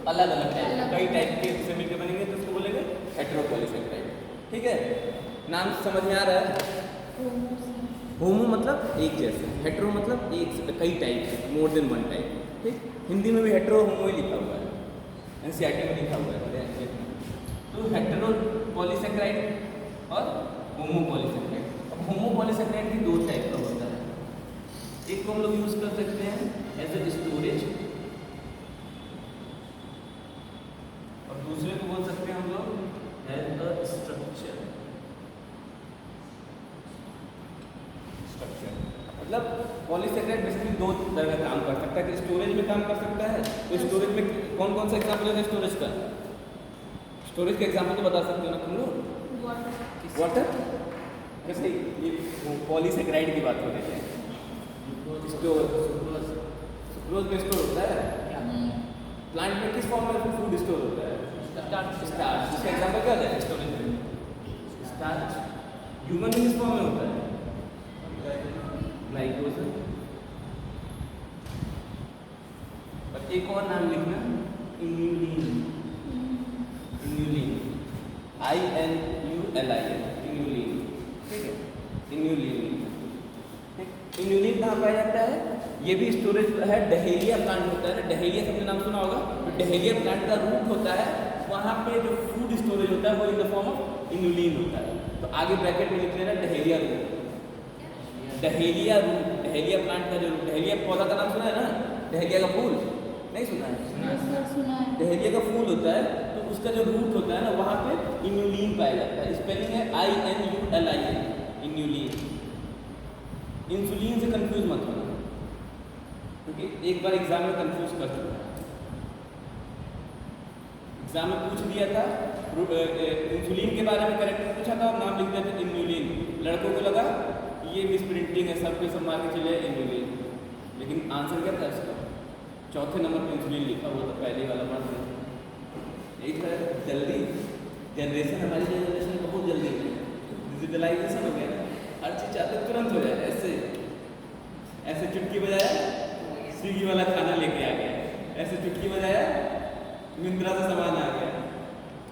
अलग अलग टाइप, कई टाइप के से मिलकर बनेंगे तो उसको बोलेंगे हेट्रोपॉलीसेकेराइड, ठीक है। नाम समझ में आ रहा है? होमो मतलब एक जैसे, हेट्रो मतलब एक से कई टाइप के, मोर देन वन टाइप, ठीक। हिंदी में भी हेट्रो होमो ही लिखा हुआ है, एनसीईआरटी में लिखा हुआ है। तो हेट्रो पॉलीसेकेराइड और होमो पॉलीसेकेराइड। अब होमो पॉलीसेकेराइड भी दो टाइप का होता है, एक को हम लोग यूज कर सकते हैं एज ए स्टोरेज और दूसरे को बोल सकते हैं हम लोग एज अ स्ट्रक्चर। मतलब पॉलीसेकेराइड बेसिकली दो तरह का काम कर सकता है, कि स्टोरेज में काम कर सकता है। तो स्टोरेज में कौन कौन सा एग्जाम्पल है स्टोरेज का? स्टोरेज का एग्जाम्पल तो बता सकते हो ना तुम लोग? वाटर। कैसे? ये पॉलीसेकेराइड की बात हो रही है। सुक्रोज में स्टोर होता है, प्लांट में किस फॉर्म में फूड स्टोर होता है? स्टार्च। इसका एग्जाम्पल क्या होता है स्टोरेज में? स्टार्च। ह्यूमन में किस फॉर्म में होता है? ग्लाइकोज। और एक और नाम लिखना, इन्यूलिन। इन्यूलिन, INULIN, इन्यूलिन, ठीक है, इन्यूलिन। इन्यूलिन कहाँ पाया जाता है? ये भी स्टोरेज है, डहेलिया प्लांट होता है ना, डहेलिया सबने नाम सुना होगा। तो डहेलिया प्लांट का रूट होता है, वहाँ पे जो फूड स्टोरेज होता है वो in the form of inulin होता है। तो आगे ब्रैकेट में लिख लेना dahlia root. Dahlia root, dahlia plant का जो डहेलिया पौधा का नाम सुना है ना? डहेलिया का फूल नहीं सुना है? डहेलिया का फूल होता है, तो उसका जो रूट होता है ना, वहाँ पे इन्यूलिन पाया जाता है। स्पेलिंग है INULIN, इन्यूलिन। इंसुलिन से कंफ्यूज मत होना, क्योंकि एक बार एग्जाम में कंफ्यूज कर चुका है। एग्जाम में पूछ दिया था, इंसुलिन के बारे में करेक्ट पूछा था और नाम लिख दिया था इन्यूलिन। लड़कों को लगा ये मिस प्रिंटिंग है, सब के सब मार के चले इन्यूलिन, लेकिन आंसर क्या था इसका? चौथे नंबर पर इंसुलिन लिखा हुआ था, पहले वाला बात नहीं। एक है जल्दी जनरेशन, हमारी जनरेशन बहुत जल्दी है, डिजिटलाइजेशन हो गया, हर चीज़ चाहते तुरंत हो जाए। ऐसे चुटकी बजाया स्विगी वाला खाना लेके आ गया, ऐसे चुटकी बजाया मिंत्रा से सामान आ गया।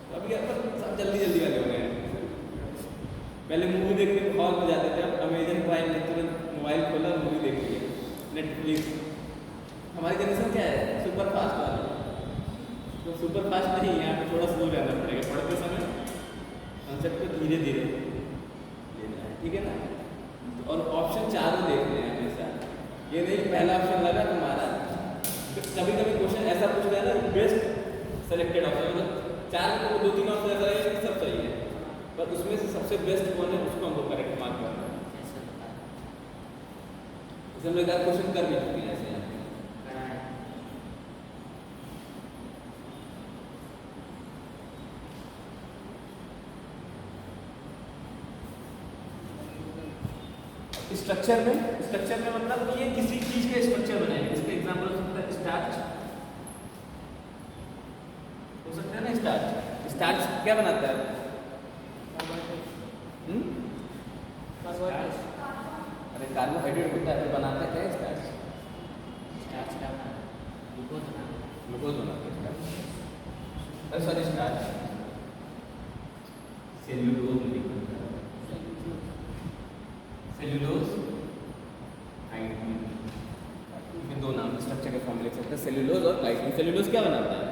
तो अभी सब जल्दी जल्दी वाले हो गए। पहले मूवी देखने को हॉल में जाते थे, अब अमेजन प्राइम में तुरंत मोबाइल खोला, मूवी देख लिया, नेटफ्लिक्स। हमारी जनरेशन क्या है? सुपर फास्ट वाला। तो सुपर फास्ट नहीं, यहाँ पे थोड़ा स्लो रहना पड़ेगा, पढ़ते समय कंसेप्ट को धीरे धीरे लेना है, ठीक है ना। और ऑप्शन चारों देखने हैं हमेशा, ये नहीं पहला ऑप्शन लगा तुम्हारा। कभी कभी क्वेश्चन ऐसा पूछता है ना, बेस्ट सेलेक्टेड ऑप्शन, मतलब चार में दो तीन ऑप्शन ऐसा है सब सही है, पर उसमें से सबसे बेस्ट कौन है उसको हमको करेक्ट मार्क करना है। जैसे हम लोग क्वेश्चन कर भी चुके हैं ऐसे यहाँ पे। स्ट्रक्चर में मतलब कि ये किसी चीज का स्ट्रक्चर बनाएंगे। इसका एग्जांपल हो सकता है स्टार्च, हो सकता है ना। स्टार्च क्या बनाता है? अरे कार्बोहाइड्रेट होता है, बनाता क्या है स्टार्च? ग्लूकोज बनाता है। अरे सॉरी, स्टार्च सेल्यूलोज में लिखा है, सेल्यूलोज काइटिन। दो नाम स्ट्रक्चर के फॉर्म लिख सकते हैं, सेल्यूलोज और काइटिन। सेल्यूलोज क्या बनाता है?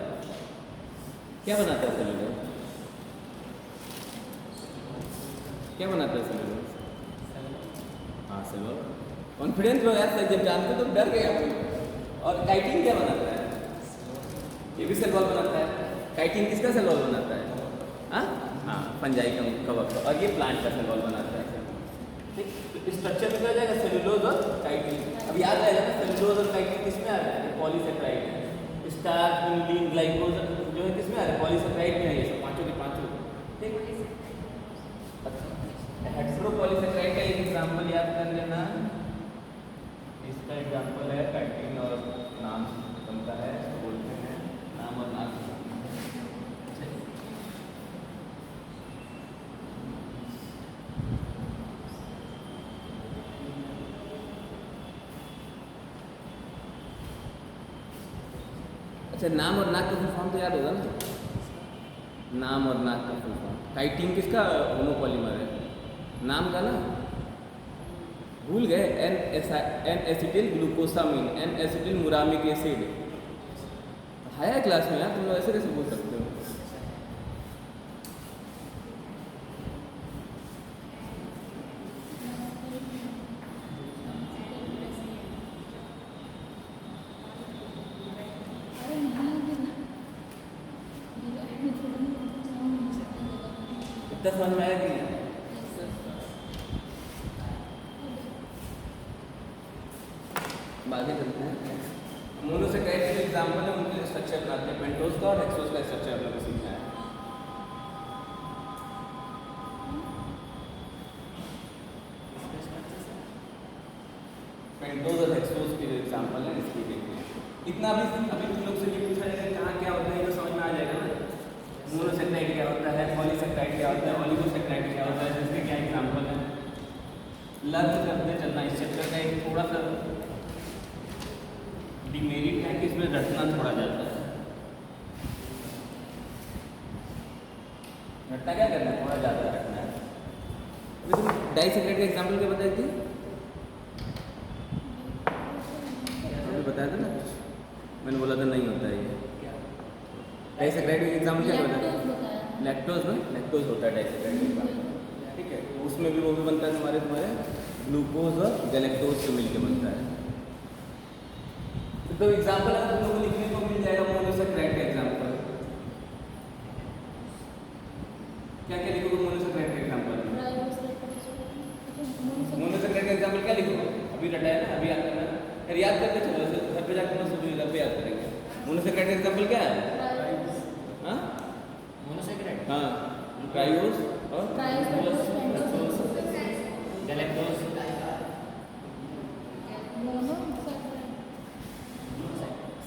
क्या बनाता है सेल्यूलोज? क्या बनाता है सेल्यूलोज? हाँ सेल्यूलोज। कॉन्फिडेंस हो यार, जब जानते तो डर गए आप। और काइटिन क्या बनाता है? ये भी सेल वॉल बनाता है। काइटिन किसका सेल वॉल बनाता है? हाँ, फंजाई का कवक का। और ये प्लांट का सेल वॉल बनाता है। ठीक, तो स्ट्रक्चर में क्या हो जाएगा? सेल्यूलोज और काइटिन। अब याद रहेगा ना, सेल्यूलोज और काइटिन किसमें आ रहा है? पॉलीसेकेराइड है। स्टार्च, इन्यूलिन, ग्लाइकोज जो है किसमें आ रहा है? पॉलीसेकेराइड में है ये सब, पांचों के पांचों। ठीक, हेट्रोपॉलीसेकेराइड का एक एग्जांपल याद कर लेना। इसका एग्जांपल है काइटिन, और नाम बनता है, बोलते हैं नाम और नाम। अच्छा, नाम और नाक का फुल फॉर्म तो याद होगा ना? नाम और नाक का फुल फॉर्म। काइटिन किसका होमोपॉलीमर है? नाम का ना, भूल गए? N acetyl glucosamine, N acetyl muramic acid. पढ़ाया क्लास में यार, तुम लोग ऐसे कैसे बोल सकते हो? इतना समझ में आया कि नहीं? आगे चलते हैं। मोनोसेकेराइड के एग्जाम्पल है, उनके स्ट्रक्चर बनाते हैं। पेंटोज का और हेक्सोज का स्ट्रक्चर हम लोग को सीखना है। पेंटोज और हेक्सोज के एग्जाम्पल है, इसकी देखते हैं। इतना अभी तुम लोग से ये पूछा जाएगा कहाँ क्या होता है, ये तो समझ में आ जाएगा ना। मोनोसेकेराइड क्या होता है, पॉलीसेकेराइड क्या होता है, ओलिगोसेकेराइड क्या होता है, जिसके क्या एग्जाम्पल है। लर्न करते चलना। इस चैप्टर का एक थोड़ा सा डिमेरिट है कि इसमें रटना थोड़ा ज़्यादा है। रटना क्या करना है, थोड़ा ज़्यादा रटना है। अभी तुम डाइसेकेराइड का एग्जाम्पल क्या बताई थी? बताया था ना, मैंने बोला था नहीं होता है ये। डाइसेकेराइड का एग्जाम्पल क्या बताया? लैक्टोज में लैक्टोज होता है डाइसेकेराइड का एग्जाम्पल, ठीक है। तो उसमें भी वो भी बनता है तुम्हारे ग्लूकोज और गैलेक्टोज से मिलकर बनता है। तो एग्जाम्पल अगर तुम लोगों को लिखने को मिल जाएगा मोनोसेकेराइड का एग्जाम्पल, क्या क्या लिखोगे मोनोसेकेराइड का एग्जाम्पल? मोनोसेकेराइड का एग्जाम्पल क्या लिखोगे? अभी रटा है ना, अभी याद करना, फिर याद करके चलो, घर पे जाकर घर पे याद करेंगे। मोनोसेकेराइड का एग्जाम्पल क्या है? हाँ, मोनोसेकेराइड, हाँ, ट्राइओस और गैलेक्टोज,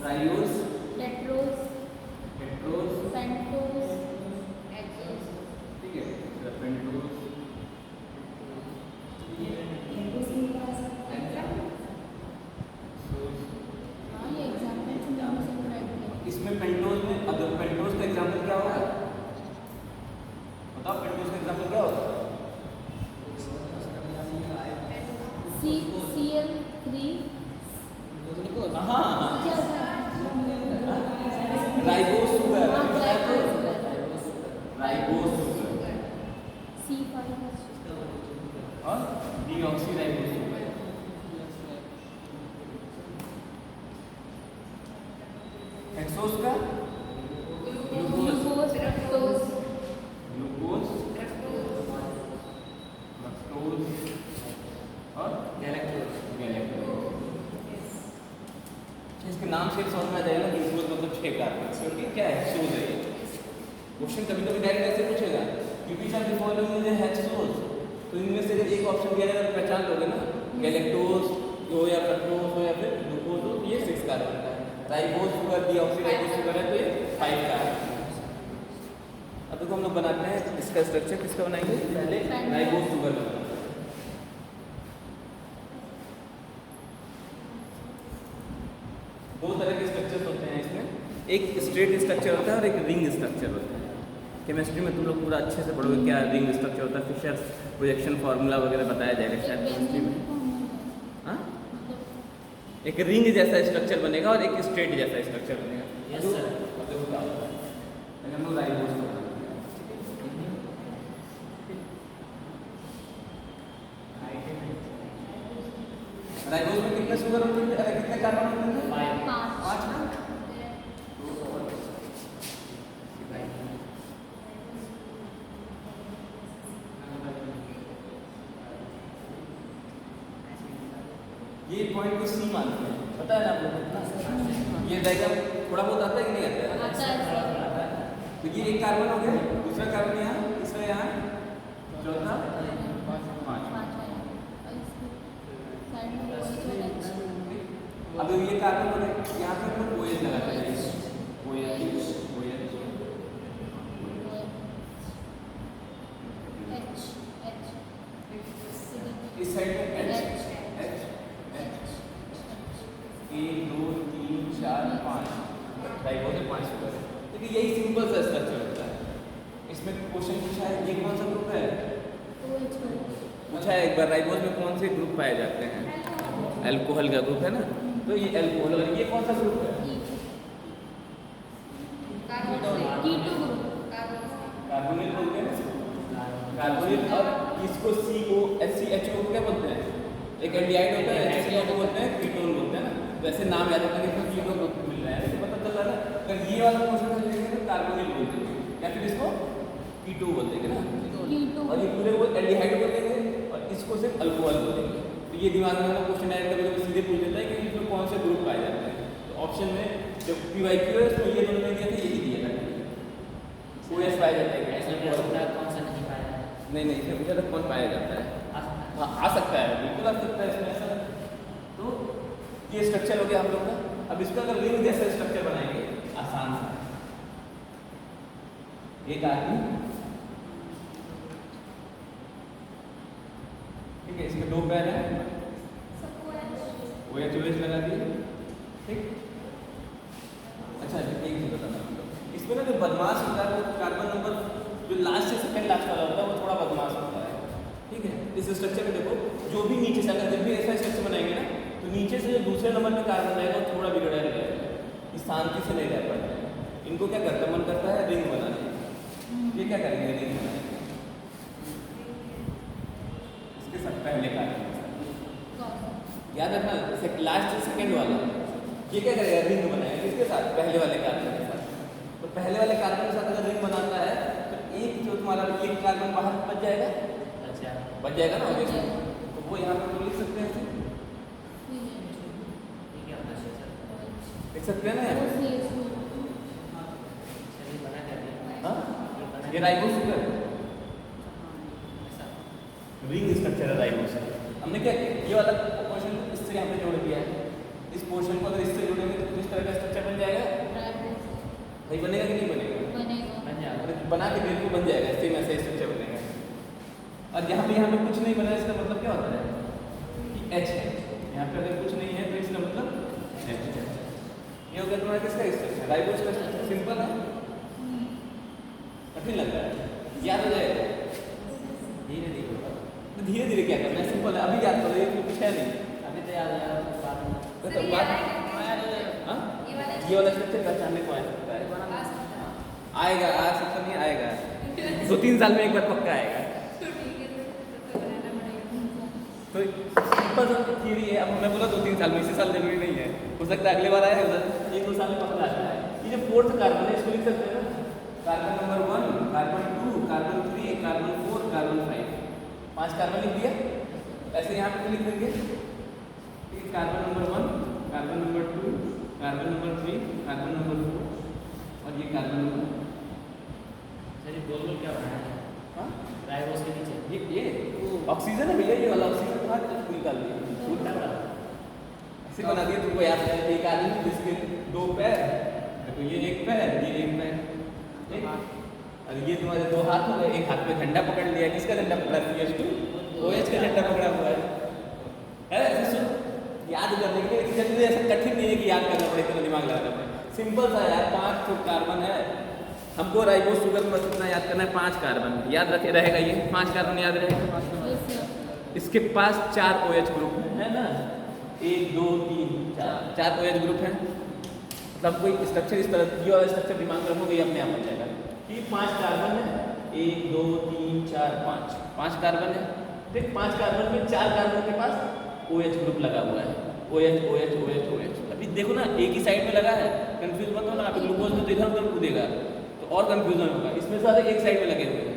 ट्राइओस, टेट्रोस, हेट्रोस, पेंटोस, ठीक है, पेंटोस, इसमें पेंटोज में, अगर पेंटोज का एग्जाम्पल क्या होगा बताओ? पेंटोज का एग्जाम्पल क्या होगा? CL3, हाँ, ribose sugar, ribose sugar C5, और डीऑक्सीराइबोस शुगर। हेक्सोस का ग्लूकोज, फ्रक्टोज, ग्लूकोज, लैक्टोज और गैलेक्टोज। इसके नाम से समझ में आ जाएगा ना, ग्लूकोज मतलब 6 कार्बन, क्योंकि क्या है, हेक्सोज है ये। क्वेश्चन कभी कभी डायरेक्ट ऐसे पूछेगा क्योंकि sir the following is hexose, तो इनमें से अगर एक ऑप्शन दिया जाएगा तो पहचान लोगे ना, गैलेक्टोज हो या फ्रक्टोज हो या फिर ग्लूकोज हो, ये 6 कार्बन का है। राइबोस शुगर, डीऑक्सीराइबोस शुगर है तो ये 5 का है। अब तो हम लोग बनाते हैं इसका स्ट्रक्चर, किसका बनाएंगे? पहले राइबोस शुगर का। दो तरह के स्ट्रक्चर्स होते हैं इसमें, एक स्ट्रेट स्ट्रक्चर होता है और एक रिंग स्ट्रक्चर होता है। केमिस्ट्री में तुम लोग पूरा अच्छे से पढ़ोगे क्या रिंग स्ट्रक्चर होता है, फिशर प्रोजेक्शन फार्मूला वगैरह बताया जाएगा शायद केमिस्ट्री में। हाँ, एक रिंग जैसा स्ट्रक्चर बनेगा और एक स्ट्रेट जैसा स्ट्रक्चर बनेगा। Yes sir. देखो क्या होता है, हम लोग राइबोस को राइबोस में कितने शुगर होते हैं, कितने कार्बन होते हैं? 5 ना। ये पॉइंट को सी मानते हैं, पता है ना आप लोग? ये डायग्राम थोड़ा बहुत आता है कि नहीं आता है? तो ये एक कार्बन हो गया, दूसरा कार्बन यहाँ, तीसरा यहाँ, चौथा 5। अब ये कार्बन हो गया, यहाँ पे हम लोग OH लगाते हैं, OH, इस साइड में H, 1 2 3 4 5 राइबोस में 5 शुगर है। देखिए यही सिंपल सा स्ट्रक्चर होता है। इसमें क्वेश्चन पूछा है ये कौन सा ग्रुप है, OH ग्रुप। पूछा है एक बार राइबोस में कौन से ग्रुप पाए जाते हैं, अल्कोहल का ग्रुप है ना, तो ये अल्कोहल और ये कौन सा ग्रुप है, कीटो ग्रुप। कार्बोनिल बोलते हैं ना, कार्बोनिल। और इसको COHCHO क्या बोलते हैं, एक एल्डिहाइड होता है जिसको क्या बोलते हैं, कीटोन बोलते हैं ना। वैसे नाम याद रखना कि इसको कीटो ग्रुप मिल रहा है, तो पता चल रहा है ना। अगर ये वाला क्वेश्चन लेंगे तो कार्बोनिल बोलते हैं या फिर इसको कीटो बोल देंगे ना, कीटो। और ये पूरे वो एल्डिहाइड बोलेंगे और इसको सिर्फ अल्कोहल बोलेंगे। तो ये दिमाग में क्वेश्चन आएगा कभी सीधे पूछ देता है कि इसमें कौन से ग्रुप पाए जाते हैं। तो ऑप्शन में जो PYQ है उसमें ये दोनों दिया था, यही दिया था OH पाया जाता है। ऐसे भी हो सकता है कौन सा नहीं पाया है। नहीं नहीं, इसमें पूछा था कौन पाया जाता है। हाँ आ सकता है, बिल्कुल आ सकता है इसमें ऐसा। तो ये स्ट्रक्चर हो गया हम लोग का। अब इसका अगर रिंग जैसा स्ट्रक्चर बनाएंगे आसान सा, एक आदमी, ठीक है, इसके 2 पैर हैं, OH लगा दिए, ठीक। अच्छा एक चीज बताना, इसमें ना जो बदमाश होता है वो कार्बन नंबर जो लास्ट से सेकंड लास्ट वाला होता है वो थोड़ा बदमाश होता है, ठीक है। इस स्ट्रक्चर में देखो जो भी नीचे से, अगर जब भी ऐसा स्ट्रक्चर बनाएंगे ना तो नीचे से जो दूसरे नंबर में कार्बन रहेगा वो थोड़ा बिगड़ा रहेगा, ये शांति से नहीं रह पाता है। इनको क्या करता है, मन करता है रिंग बनाने। ये क्या करेंगे, रिंग बनाएंगे इसके साथ पहले कार्बन, याद रखना लास्ट से सेकंड वाला, ये क्या करेगा, रिंग बनाएगा किसके साथ, पहले वाले कार्बन के साथ। तो पहले वाले कार्बन के साथ अगर रिंग बनाता है तो एक जो तुम्हारा एक कार्बन बाहर बच जाएगा, बच जाएगा ना, तो वो यहाँ पर तो लिख सकते हैं, लिख सकते हैं ना यहाँ पे। हाँ ये राइबोस शुगर रिंग स्ट्रक्चर है राइबोस। हमने क्या ये वाला पोर्शन इससे यहाँ पे जोड़ दिया है, इस पोर्शन को अगर इससे जोड़ेंगे तो किस तरह का स्ट्रक्चर बन जाएगा, भाई बनेगा कि नहीं बनेगा, बना के देखो बन जाएगा, सेम ऐसा स्ट्रक्चर बनेगा। और यहाँ पे कुछ नहीं बना, इसका मतलब क्या होता है कि H है, यहाँ पे अगर कुछ नहीं है तो इसका मतलब H है। ये हो गया तुम्हारा किसका स्ट्रक्चर, राइबोस का स्ट्रक्चर। सिंपल है, कठिन लग रहा है, याद हो जाएगा धीरे धीरे। तो धीरे धीरे क्या करना है, सिंपल है, अभी याद करो, ये कुछ है नहीं, अभी तो याद आया बाद में। तो बात ये वाला स्ट्रक्चर पहचानने को आ सकता है, आएगा, आ सकता नहीं आएगा, 2-3 साल में एक बार पक्का आएगा। तो सिंपल सा थियरी है। अब हमने बोला 2-3 साल में, इसी साल जरूरी नहीं है, हो सकता है अगले बार आए, 1-2 साल में पक्का आता है। ये जो 4th कार्बन है इसको लिख सकते हैं ना, carbon number 1, carbon 2, carbon 3, carbon 4, carbon 5, 5 carbon लिख दिया। ऐसे यहाँ पे लिख देंगे, carbon number 1, carbon number 2, carbon number 3, carbon number 4 और ये कार्बन नंबर। सर गोल गोल क्या बनाया है, हाँ राइबोस के नीचे ये ऑक्सीजन है भैया, ये वाला ऑक्सीजन कहाँ निकाल दिया, ऐसे बना दिया तुमको याद है। एक आदमी जिसके 2 पैर, देखो ये एक पैर, ये एक पैर, ठीक। और ये तुम्हारे 2 हाथ हो गए, एक हाथ में झंडा पकड़ लिया, किसका झंडा पकड़ा, OH का झंडा पकड़ा हुआ है। ऐसे याद करने के लिए चलिए, ऐसा कठिन नहीं है कि याद करना पड़े, इतना दिमाग लगाना पड़े, सिंपल सा यार। 5 कार्बन है, हमको राइबोस शुगर में बस इतना याद करना है, 5 कार्बन याद रखे रहेगा, ये 5 कार्बन याद रहेगा। इसके पास 4 OH ग्रुप है ना, 1 2 3 4 OH ग्रुप है। मतलब कोई स्ट्रक्चर इस तरह, ये वाला स्ट्रक्चर दिमाग में रखोगे, अपने आप बन जाएगा कि 5 कार्बन है, 1 2 3 4 5 कार्बन है, ठीक। 5 कार्बन में 4 कार्बन के पास OH ग्रुप लगा हुआ है, OH OH OH OH। अभी देखो ना एक ही साइड में लगा है, कंफ्यूज मत हो ना, अभी ग्लूकोज में तो इधर उधर कूदेगा तो और कंफ्यूजन होगा। इसमें सारे एक साइड में लगे हुए हैं,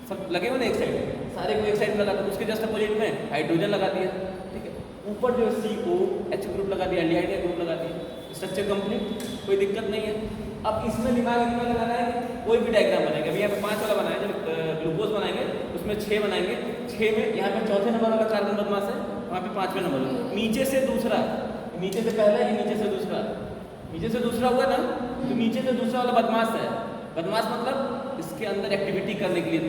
सब लगे हुए ना एक साइड में, सारे को एक साइड में लगा, तो उसके जस्ट अपोजिट में हाइड्रोजन लगा दिया, ठीक है। ऊपर जो COH ग्रुप लगा दिया, एल्डिहाइड का ग्रुप लगा दिया, स्ट्रक्चर कंप्लीट, कोई दिक्कत नहीं है। अब इसमें दिमाग इतना लगाना है कि कोई भी डायग्राम बनाएंगे, अभी यहाँ पे 5 वाला बनाया, जब ग्लूकोज बनाएंगे उसमें 6 बनाएंगे, 6 में यहाँ पे 4थे नंबर वाला कार्बन बदमाश है, वहाँ पे 5वें नंबर, नीचे से दूसरा, नीचे से पहला, ये नीचे से दूसरा, नीचे से दूसरा हुआ ना, तो नीचे से दूसरा वाला बदमाश है। बदमाश मतलब इसके अंदर एक्टिविटी करने के लिए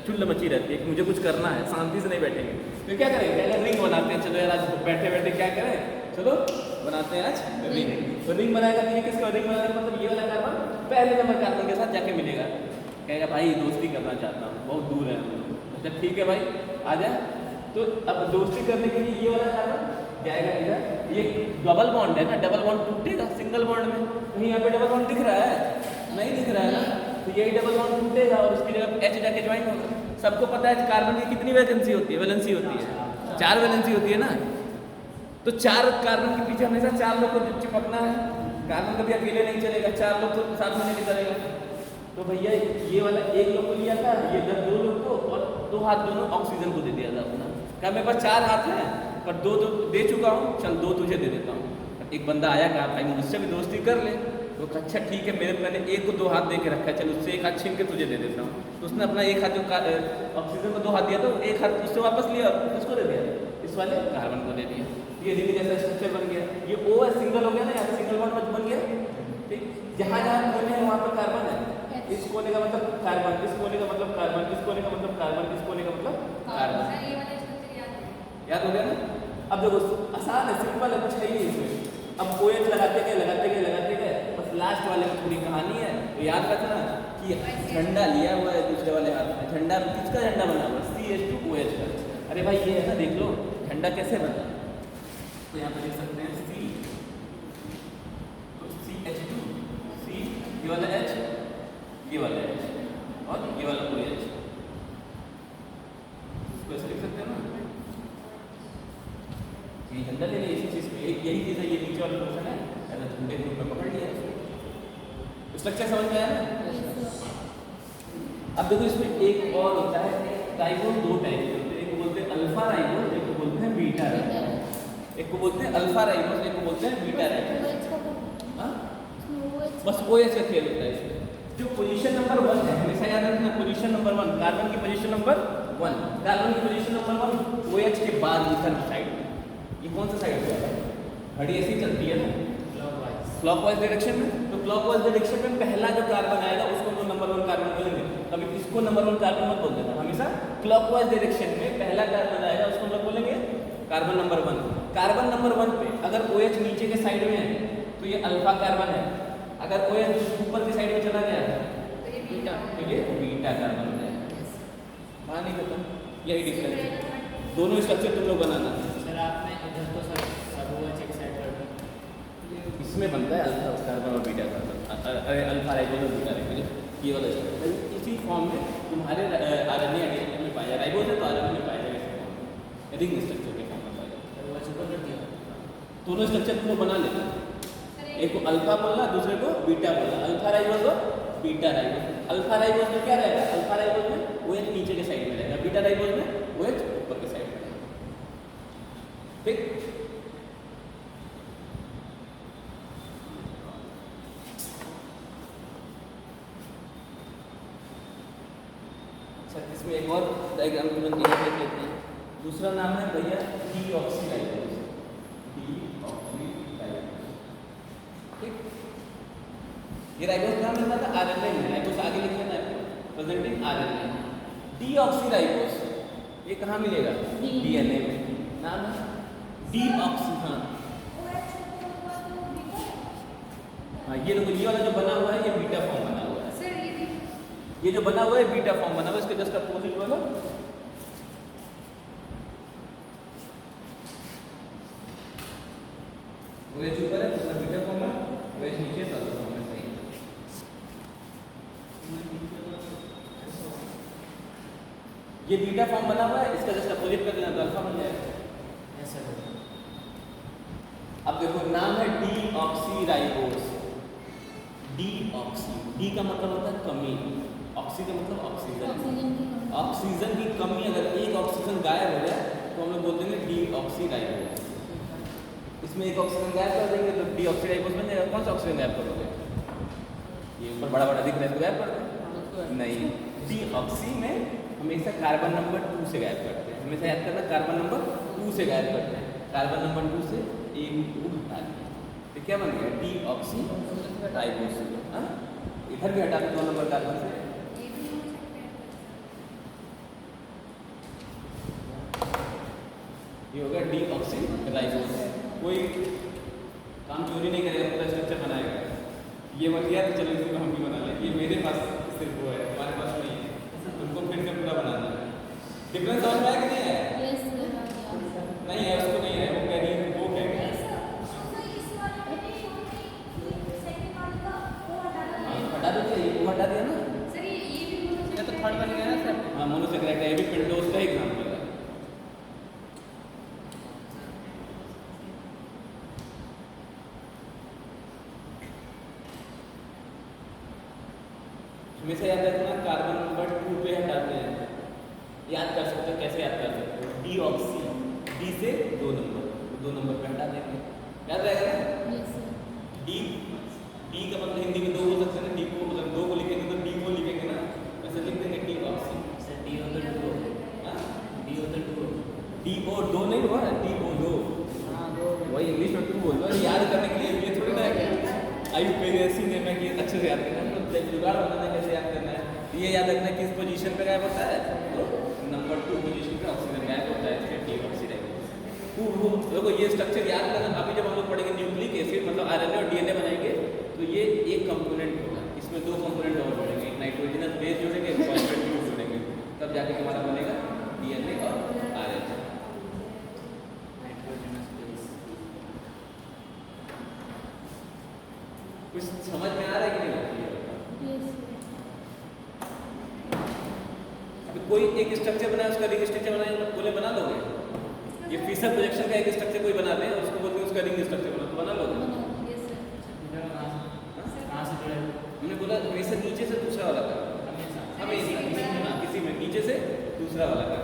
चुल्ल मची रहती है कि मुझे कुछ करना है, शांति से नहीं बैठेंगे। तो क्या करेंगे, पहले रिंग बनाते हैं। चलो यार आज बैठे बैठे क्या करें, चलो बनाते हैं आज रिंग। तो रिंग बनाएगा तो ये किसका रिंग बनाएगा, मतलब ये वाला कार्बन पहले नंबर कार्बन के साथ जाके मिलेगा। कहेगा भाई दोस्ती करना चाहता हूँ, बहुत दूर है हम लोग। अच्छा ठीक है भाई आ जा। तो अब दोस्ती करने के लिए ये वाला कार्बन जाएगा इधर, ये डबल बॉन्ड है ना, डबल बॉन्ड टूटेगा सिंगल बॉन्ड में। कहीं यहाँ पे डबल बॉन्ड दिख रहा है, नहीं दिख रहा है ना, तो यही डबल बॉन्ड टूटेगा और उसकी जगह H जाके ज्वाइन होगा। सबको पता है कार्बन की कितनी वैलेंसी होती है, वैलेंसी होती है 4 वैलेंसी होती है ना। तो 4 कार्बन के पीछे हमेशा 4 लोग को चिपकना है। कार्बन कभी अकेले नहीं चलेगा, 4 लोग तो साथ में लेके चलेगा। तो भैया ये वाला एक लोग को लिया था, ये 2 लोग को, और 2 हाथ दोनों ऑक्सीजन को दे दिया था अपना। क्या मेरे पास 4 हाथ हैं पर 2 तो दे चुका हूँ, चल 2 तुझे दे देता हूँ। एक बंदा आया कहा भाई मुझसे भी दोस्ती कर ले, तो अच्छा ठीक है मैंने एक को 2 हाथ दे के रखा है, चल उससे एक हाथ छीन के तुझे दे देता हूँ। तो उसने अपना एक हाथ जो ऑक्सीजन को 2 हाथ दिया था, एक हाथ उससे वापस लिया और उसको दे दिया, इस वाले कार्बन को दे दिया। ये रिंग जैसा स्ट्रक्चर बन गया। ये O है, सिंगल हो गया ना, यहाँ पे सिंगल बॉन्ड बन गया। ठीक, जहाँ जहाँ कोने हैं वहाँ पर कार्बन है। इस कोने का मतलब कार्बन, इस कोने का मतलब कार्बन, इस कोने का मतलब कार्बन, इस कोने का मतलब कार्बन। याद हो गया ना। अब देखो आसान है, सिंपल है, कुछ है ही नहीं इसमें। अब OH लगाते गए, बस लास्ट वाले में थोड़ी कहानी है। तो याद रखना कि झंडा लिया हुआ है दूसरे वाले हाथ में, झंडा किसका झंडा बना हुआ है, CH2OH का। अरे भाई ये है ना, देख लो झंडा कैसे बना। तो यहाँ पर देख सकते हैं C, तो CH2, C, ये वाला H, ये वाला H और ये वाला OH, इसको ऐसे लिख सकते हैं ना। ये झंडा ले लिया इसी चीज़ पे, एक यही चीज़ है, ये नीचे वाला पोर्शन है, ऐसा झंडे के ऊपर पकड़ लिया इसको। स्ट्रक्चर समझ में आया ना। अब देखो इसमें एक और होता है, राइबोस 2 टाइप के होते हैं, एक को बोलते हैं अल्फा राइबोस, एक को बोलते हैं बीटा राइबोस। एक को बोलते हैं अल्फा राइबोस, एक को बोलते हैं बीटा राइबोस। हाँ बस OH का खेल होता है इसमें। जो पोजीशन नंबर 1 है, हमेशा याद रखना, पोजीशन नंबर 1 कार्बन की पोजीशन नंबर 1, कार्बन की पोजीशन नंबर 1 OH के बाद इधर साइड। ये कौन सा साइड है, घड़ी ऐसी चलती है ना क्लॉकवाइज डायरेक्शन में। तो क्लॉकवाइज डायरेक्शन में पहला जो कार्बन आएगा उसको हम नंबर 1 कार्बन बोलेंगे। कभी इसको नंबर 1 कार्बन मत बोल देना, हमेशा क्लॉकवाइज डायरेक्शन में पहला कार्बन आएगा उसको हम लोग बोलेंगे कार्बन नंबर 1। कार्बन नंबर 1 पे अगर OH नीचे के साइड में है तो ये अल्फा कार्बन है, अगर OH ऊपर के साइड में चला गया तो ये बीटा कार्बन है। कहानी खत्म, यही डिफरेंस है। दोनों स्ट्रक्चर तुम लोग बनाना। सर आपने इधर तो सब OH एक साइड कर दिया, इसमें बनता है अल्फा कार्बन और बीटा कार्बन, अल्फा राइबोस और बीटा राइबोस, ये वाला स्ट्रक्चर इसी फॉर्म में तुम्हारे RNA ADN में पाया जाए। राइबोस है तो RNA में पाया जाएगा इस फॉर्म में, रिंग स्ट्रक्चर के फॉर्म में पाया जाएगा। OH ऊपर कर दिया। दोनों स्ट्रक्चर तुम लोग बना लेना, एक को अल्फा बोलना, दूसरे को बीटा बोलना। अल्फा राइबोस और बीटा राइबोस। अल्फा राइबोस में क्या रहेगा, अल्फा राइबोस में OH नीचे के साइड में रहेगा, बीटा राइबोस में OH ऊपर के साइड में रहेगा। ठीक, इसमें एक और डायग्राम तुरंत यहाँ देख लेते हैं। दूसरा नाम है भैया डीऑक्सीराइबोस। ठीक, ये राइबोस कहाँ मिलता था, RNA में। राइबोस आगे लिख लेना है, प्रेजेंटिंग RNA। डीऑक्सीराइबोस ये कहाँ मिलेगा, DNA में। नाम है डीऑक्सी। हाँ ये देखो, ये वाला जो बना हुआ है ये बीटा फॉर्म बना हुआ है। ये जो बना हुआ है बीटा फॉर्म बना हुआ है, इसके जस्ट अपोजिट वाला OH ऊपर है तो बीटा फॉर्म है, OH नीचे तो अल्फा फॉर्म है। सही, ये बीटा फॉर्म बना हुआ है, इसका जस्ट अपोजिट कर देना तो अल्फा बन जाएगा। ऐसा करो। अब देखो नाम है डीऑक्सीराइबोस। डीऑक्सी, डी का मतलब होता है कमी, ऑक्सी का मतलब ऑक्सीजन। ऑक्सीजन की कमी, अगर एक ऑक्सीजन गायब हो जाए तो हम लोग बोल देंगे डीऑक्सीराइबोस। इसमें एक ऑक्सीजन गायब कर देंगे तो डीऑक्सीराइबोस बन जाएगा। कौन सा ऑक्सीजन गायब करोगे, ये ऊपर बड़ा बड़ा दिख रहा है तो गायब कर दें? नहीं, डीऑक्सी में हमेशा कार्बन नंबर 2 से गायब करते हैं। हमेशा याद करना, कार्बन नंबर 2 से गायब करते हैं। कार्बन नंबर 2 से एक को हटा दिया तो क्या बन गया, डीऑक्सीराइबोस। हाँ, इधर भी हटा दो 2 नंबर कार्बन से। ये हो गया डीऑक्सीराइबोस। कोई काम चोरी नहीं करेगा, पूरा स्ट्रक्चर बनाएगा। ये बन गया तो चलो इसको हम भी बना लें। ये मेरे पास सिर्फ वो है, हमारे पास नहीं है, उनको फिर से पूरा बनाना है। डिफरेंस समझ में आया कि नहीं है? यस नहीं है, उसको नहीं है, वो कह रही है वो कह रही है। हटा दो, चाहिए वो हटा दिया ना। ये तो थर्ड बन गया ना सर। हाँ, मोनोसेकेराइड है, ये भी पेंटोस का एग्जाम्पल है। हमेशा याद रखना, कार्बन नंबर 2 पे हटाते हैं। याद कर सकते हो, कैसे याद कर सकते हो? डीऑक्सी, डी से 2 नंबर, 2 नंबर पे हटा देंगे, याद रहेगा ना। यस डी, डी का मतलब हिंदी में 2 हो सकते हैं ना। डी को मतलब 2 को लिखेंगे तो डी को लिखेंगे ना, वैसे लिख देंगे डीऑक्सी। सर डी होता 2, हाँ, डी होता 2। डी ओ 2 नहीं हुआ, डी ओ 2। हाँ 2। वही इंग्लिश में 2 बोल दो, याद करने के लिए ये थोड़ी ना है आई पेरेसी ने मैं कि अच्छे से याद करना है, तो जुगाड़ बनाना कैसे याद करना है। ये याद रखना किस पोजीशन पे गायब होता है, तो नंबर 2 पोजीशन पे ऑक्सीजन गायब होता है, इसलिए डीऑक्सीराइबोस। देखो ये स्ट्रक्चर याद करना। अभी जब हम लोग पढ़ेंगे न्यूक्लिक एसिड मतलब आरएनए और डीएनए बनाएंगे, तो ये एक कंपोनेंट होगा, इसमें 2 कंपोनेंट और जोड़ेंगे, एक नाइट्रोजनस बेस जोड़ेंगे, एक फॉस्फेट ग्रुप जोड़ेंगे, तब जाके हमारा बनेगा डीएनए और आरएनए। Nitrogenous base. कुछ समझ में आ रहा है कि नहीं? यस अभी कोई एक स्ट्रक्चर बनाए, उसका रिंग स्ट्रक्चर बनाए, बोले बना लोगे? ये फिशर प्रोजेक्शन का एक स्ट्रक्चर कोई बना दे और उसको बोलते हैं उसका रिंग स्ट्रक्चर बना, तो बना लोगे? यस सर कहाँ से जुड़े? हमने बोला हमेशा नीचे से दूसरा वाला कर, हमेशा किसी में नीचे से दूसरा वाला कर।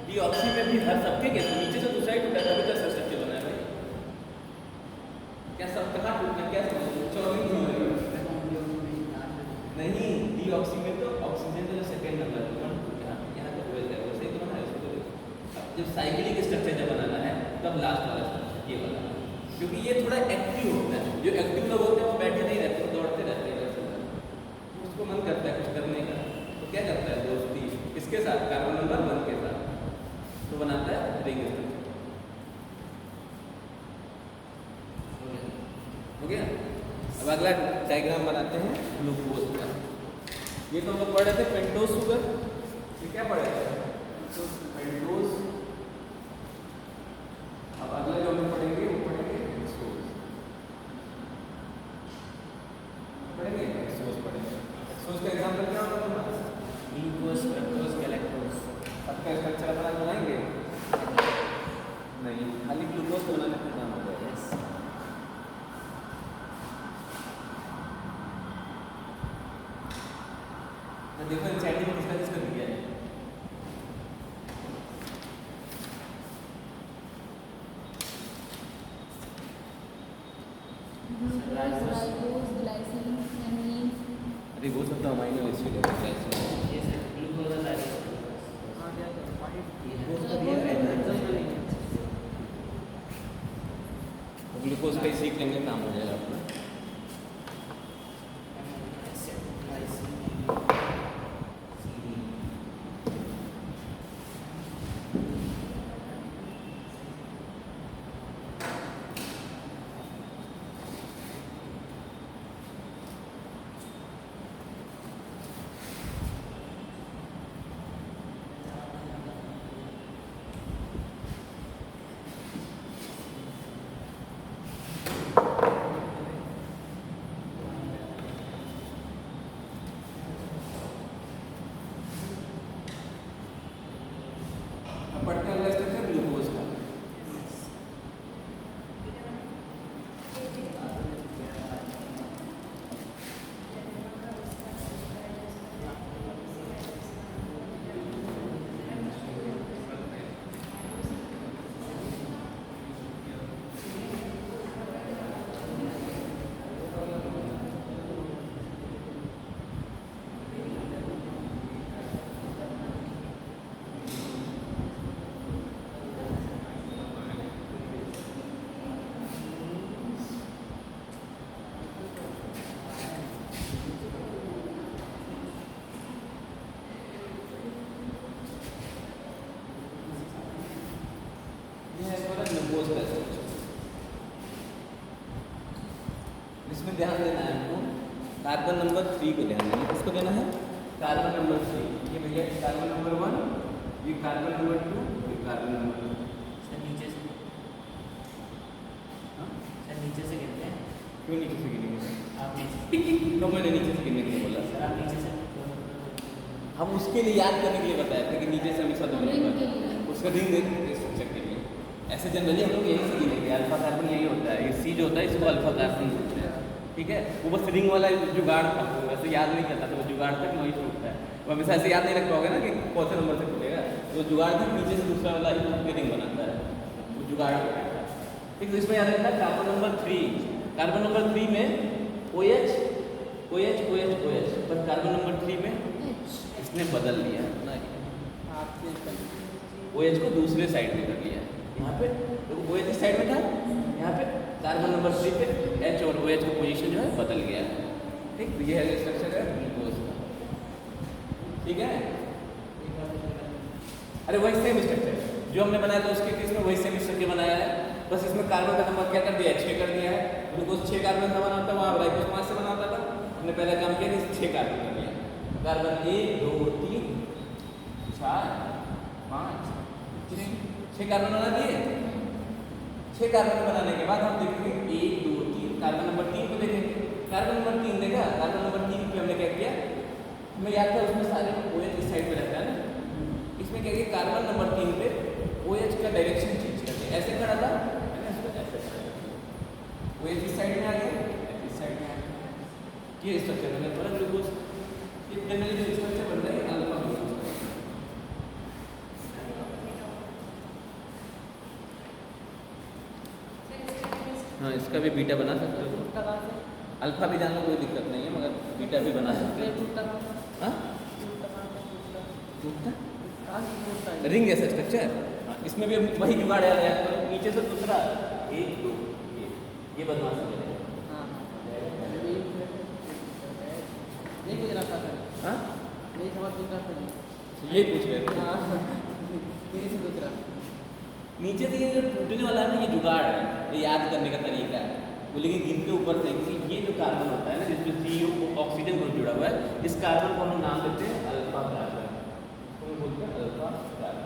डीऑक्सी में भी हर सबके केस में नीचे से दूसरा ही टूटा, तभी तो स्ट्रक्चर बना है भाई। क्या सब कहाँ टूटना, क्या नहीं, डीऑक्सी में तो ऑक्सीजन का जो सेकेंड नंबर है यहाँ तक हुए थे, वैसे ही तो बना है उसको। जब साइक्लिक स्ट्रक्चर जब बनाना है तब लास्ट वाला स्ट्रक्चर ये वाला, क्योंकि ये थोड़ा एक्टिव होता है। जो एक्टिव लोग होते हैं वो बैठे नहीं रहते, वो दौड़ते रहते हैं, उसको मन करता है कुछ करने का, तो क्या करता है दोस्ती इसके साथ, कार्बन नंबर 1 के साथ, तो बनाता है रिंग स्ट्रक्चर। हो गया। अब अगला डायग्राम बनाते हैं ग्लूकोज का। ये तो हम लोग पढ़ रहे थे पेंटोस शुगर, ये क्या पढ़ रहे थे? पेंटोस। अब अगला जो हम लोग पढ़ेंगे वो पढ़ेंगे एक्सोस। पढ़ेंगे एक्सोस, पढ़ेंगे एक्सोस का एग्जांपल क्या होगा तुम्हारा? Glucose, fructose, galactose. सबका स्ट्रक्चर अपना बनाएंगे नहीं, खाली ग्लूकोज को बनाने का काम होगा। यस। देखो एंजाइटी में किसका किसका दिया है। Ribose glycine amine. अरे वो सब तो अमाइनो एसिड है, ये सर ग्लूकोज और राइबोस। ग्लूकोज का ही सीख लेंगे, काम हो जाएगा अपना। पढ़ते हैं स्ट्रक्चर ग्लूकोज का। का स्ट्रक्चर। इसमें ध्यान देना है आपको, कार्बन नंबर 3 को ध्यान देना है। किसको देना है? Carbon number 3। ये भैया कार्बन नंबर 1, ये कार्बन नंबर 2, ये कार्बन नंबर 2। सर नीचे से, हाँ? सर नीचे से गिरते हैं। क्यों नीचे से गिरेंगे? आप नीचे, तो मैंने नीचे से गिरने के लिए बोला। सर आप नीचे से, हम उसके लिए याद करने के लिए बताया था कि नीचे से हमेशा दोनों रिंग पर के लिए। उसका रिंग स्ट्रक्चर के लिए। ऐसे जनरली हम लोग यही से गिनेंगे, अल्फा कार्बन यही होता है। ये सी जो होता है इसको अल्फा कार्बन बोलते हैं, ठीक है। वो बस रिंग वाला जुगाड़ था, वो वैसे याद नहीं करता था, वो जुगाड़ तक वही छूटता है। वो हमेशा ऐसे याद नहीं रख पाओगे ना कि कौन से नंबर से खुलेगा। वो जुगाड़ तक नीचे से दूसरा वाला ही रिंग बनाता है, वो जुगाड़ होता है। ठीक, तो इसमें याद रखना कार्बन नंबर 3। कार्बन नंबर 3 में OH OH OH OH, पर कार्बन नंबर 3 में H। इसने बदल दिया OH को दूसरे साइड में कर लिया। यहाँ पे देखो OH इस साइड में था, यहाँ पे कार्बन नंबर 3 पे H और OH का पोजीशन जो है बदल गया है। ठीक, तो ये है स्ट्रक्चर है ग्लूकोज का, ठीक है। अरे वही सेम स्ट्रक्चर जो हमने बनाया था उसके केस में वही सेम स्ट्रक्चर बनाया है, बस इसमें कार्बन का नंबर क्या कर दिया? 6 कर दिया है। ग्लूकोज 6 कार्बन का बना होता है, वहाँ राइबोस 5 से बना होता था। हमने पहले काम किया था, 6 कार्बन कर दिया। कार्बन 1 2 3 4 5 6 कार्बन बना दिए। 6 कार्बन बनाने के बाद हम देखेंगे 1 2 3, कार्बन नंबर 3 को देखेंगे। कार्बन नंबर 3 देखा, कार्बन नंबर 3 पे हमने क्या किया? हमें याद था उसमें सारे OH इस साइड पे रहता है ना। इसमें क्या किया? कार्बन नंबर 3 पे OH का डायरेक्शन चेंज कर दिया। ऐसे खड़ा था, OH इस साइड में आ गया, इस साइड में आ गया। ये स्ट्रक्चर बना पूरा ग्लूकोज। ये जनरली जो स्ट्रक्चर बनता है अल्फा ग्लूकोज। हाँ, इसका भी बीटा बना सकते हो। अल्फा भी जानना कोई दिक्कत नहीं है, मगर बीटा भी बना सकते हो। हाँ, रिंग ऐसा स्ट्रक्चर। हाँ, इसमें भी वही जुगाड़ है, नीचे से दूसरा 1 2 ये बदमाश है। हाँ, यही पूछ रहे थे। नीचे से ये जो टूटने वाला है ना, ये जुगाड़ है, ये याद करने का तरीका है। वो लेकिन इनके ऊपर से ये जो कार्बन होता है ना, जिसमें CO ऑक्सीजन ग्रुप जुड़ा हुआ है, इस कार्बन को हम नाम देते हैं अल्फा कार्बन। तो बोलते हैं अल्फा कार्बन।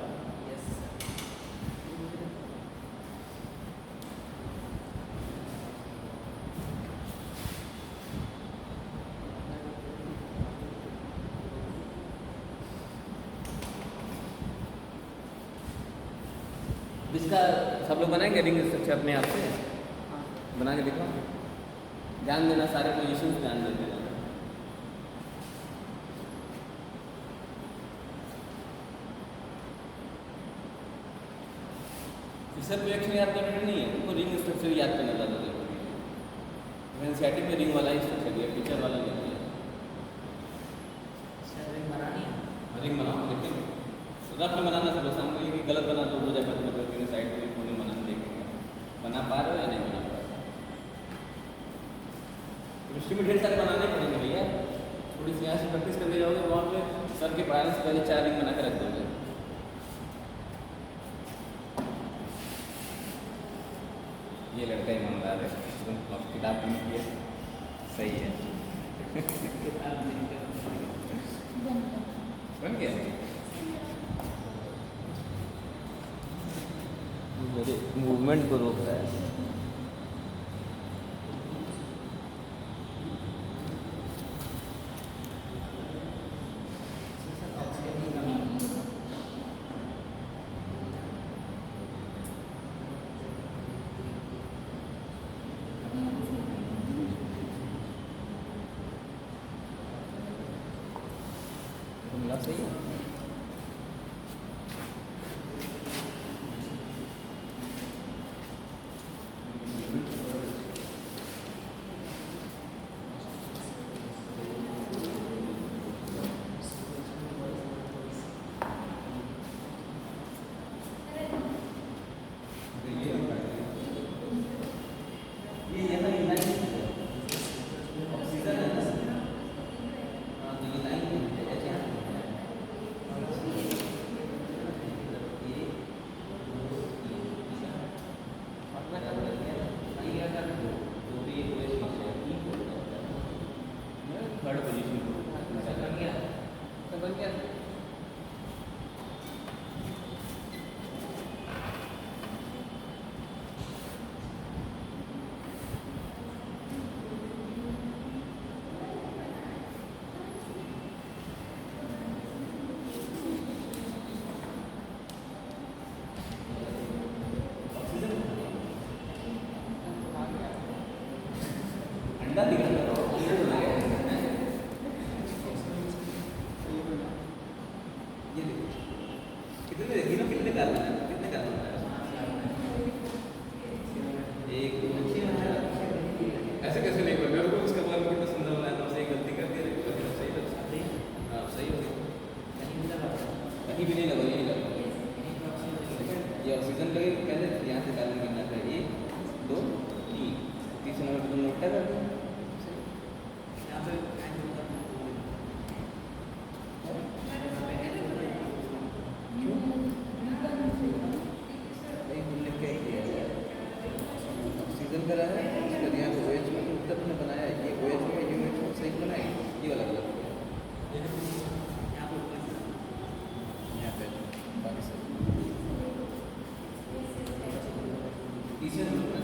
इसका सब लोग बनाएंगे रिंग स्ट्रक्चर अपने आप से बना के देखो। ध्यान देना, सारे पोजीशंस ध्यान देते हैं। फिशर रिएक्शन याद करना नहीं है, उनको रिंग स्ट्रक्चर याद करना ज़्यादा जरूरी है। एनसीईआरटी में रिंग वाला ही स्ट्रक्चर दिया, टीचर वाला नहीं दिया। सर रिंग बनानी है। रिंग बनाओ, लेकिन रफ में बनाना सब सामने कि गलत बना तो हो जाएगा, तो मतलब साइड में कोने बनाना देखेंगे बना पा रहे हो या नहीं बना पा रहे। केमिस्ट्री में ढेर सारे बनाने पड़ेंगे भैया, थोड़ी सी यहाँ से प्रैक्टिस करते जाओगे, वहाँ पे सर के पढ़ाने से पहले 4 रिंग बना कर रख दोगे। ये लड़का ईमानदार है, किताब नहीं किया, सही है। बन गया। मेरे मूवमेंट को रोक रहा है। सही है। निकाल दिया ये देखो कितने गिनो कितने निकालना है एक दो ऐसे कैसे नहीं कर मेरे को उसके बाद कितना सुंदर बनाया था सही गलती कर दी सही लगा हाँ सही हो गया कहीं भी नहीं लगा यही लगा ये ऑक्सीजन लगे पहले यहाँ से डालने गिनना था 1 2 3 तीसरे नंबर पर नोट कर दो यहाँ पे ऑक्सीजन करा है उसका यहाँ पे OH में उत्तर ने बनाया है ये OH में ये OH सही बनाया ये वाला गलत यहाँ पे बाकी सब तीसरे नंबर पर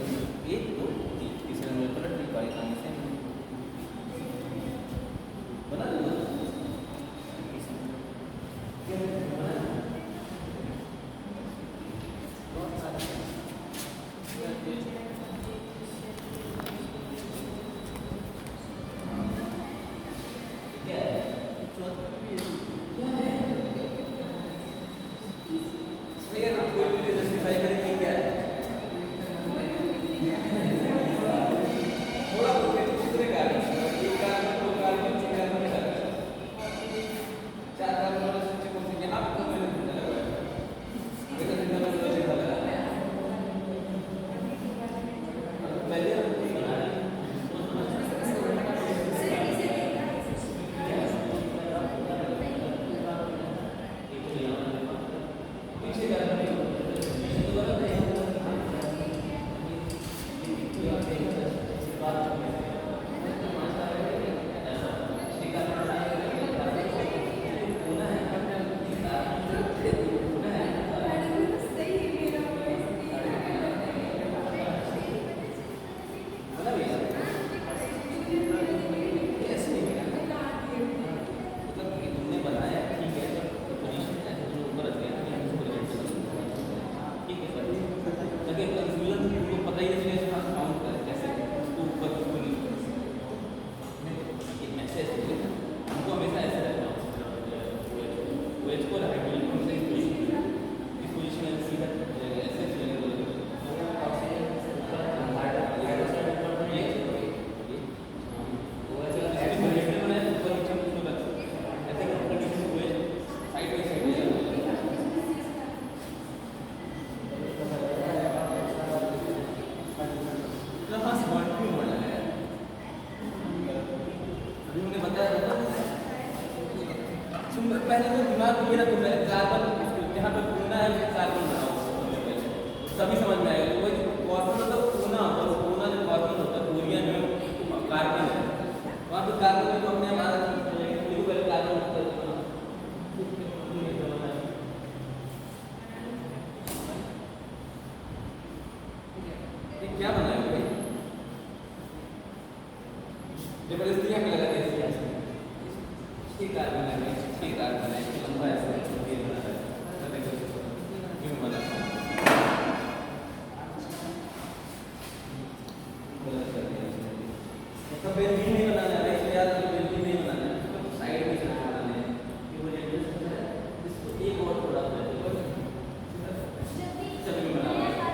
1 2 3 तीसरे नंबर पर ठीक वाली कहानी से बना दो पहले तो दिमाग में रखो पहले कार्बन जहाँ पे कोना है कार्बन बनाओ तभी समझ में आएगा कोई कॉर्बन मतलब कोना और कोना जो कॉर्बन होता है कोरिया में कार्बन है वहाँ पे कार्बन में तो अपने हमारा पहले कार्बन होता है क्या बनाया भाई जबरदस्ती यहाँ पे लगा दिया ठीक कार्बन है ठीक कार्बन है लंबा ऐसा ये बना है क्यों बना मतलब बेंजीन नहीं बनाना है इसलिए याद रखो बेंजीन नहीं बनाना है साइड में से बनाना है ये मुझे एडजस्ट करना है इसको एक और थोड़ा सा सभी बनाना है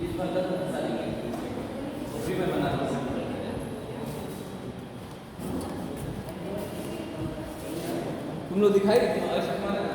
इस बार का सारी भी मैं बना रहा हूँ तुम लोग दिखाई देते हो आवश्यक माना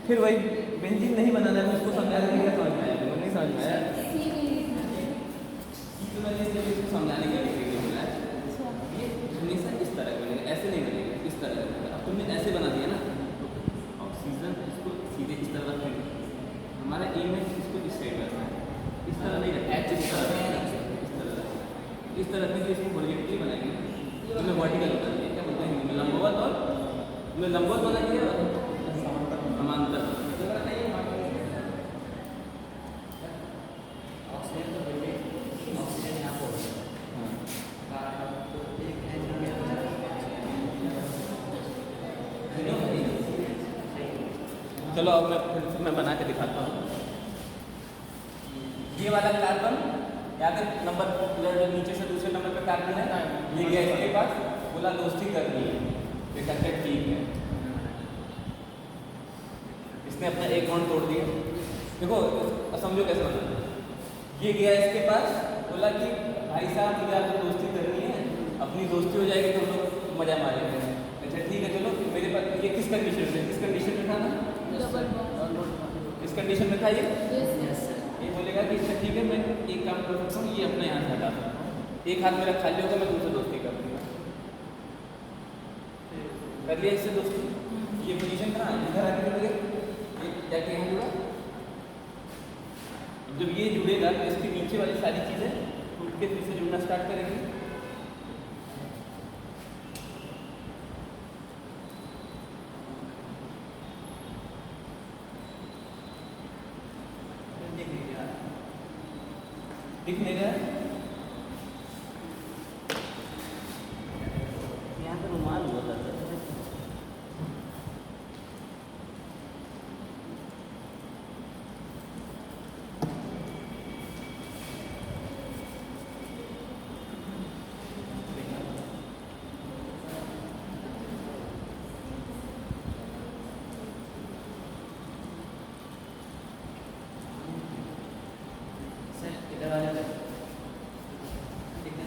फिर वही बेंजीन नहीं बनाना है उसको समझाने के लिए समझ में आया नहीं समझ में आया तो मैंने इसलिए इसको समझाने के लिए बोला ये हमेशा इस तरह बनेगा ऐसे नहीं बनेगा इस तरह अब तुमने ऐसे बना इस तरह से इसमें हॉरिजॉन्टली बनाएंगे, इसमें वर्टिकल बना दिया, क्या बोलते हैं हिंदी में लंबवत, और इसमें लंबवत बना दिया और समांतर। ऑक्सीजन तो बेटे ऑक्सीजन यहाँ पर चलो अब मैं बना के दिखाता हूँ। ये वाला कार्बन याद है, नंबर नीचे से दूसरे नंबर पे कार्बन है, ये गया इसके पास, बोला दोस्ती करनी है, ये कहते हैं ठीक है, इसने अपना एक बॉन्ड तोड़ दिया। देखो समझो कैसे बना, ये गया इसके पास, बोला कि भाई साहब मुझे आपसे दोस्ती करनी है, अपनी दोस्ती हो जाएगी तो हम लोग मजा मारेंगे। अच्छा ठीक है चलो, मेरे पास ये किस कंडीशन में, किस कंडीशन में था ना, डबल बॉन्ड। इस कंडीशन में था ये। यस ये बोलेगा कि अच्छा ठीक है, मैं एक काम कर सकता हूँ, ये अपने यहाँ से हटा सकता हूँ, एक हाथ मेरा खाली होगा, मैं तुमसे दोस्ती कर लूँगा, कर लिया इससे दोस्ती। ये पोजीशन कहाँ है, इधर आके जुड़ गया, ये जाके यहाँ जुड़ा। जब ये जुड़ेगा तो इसके नीचे वाली सारी चीज़ें टूट के फिर से जुड़ना स्टार्ट करेंगी। दिख नहीं रहा है, यहाँ पर रुमाल हुआ था सर। सर इधर आ जाए ठीक है।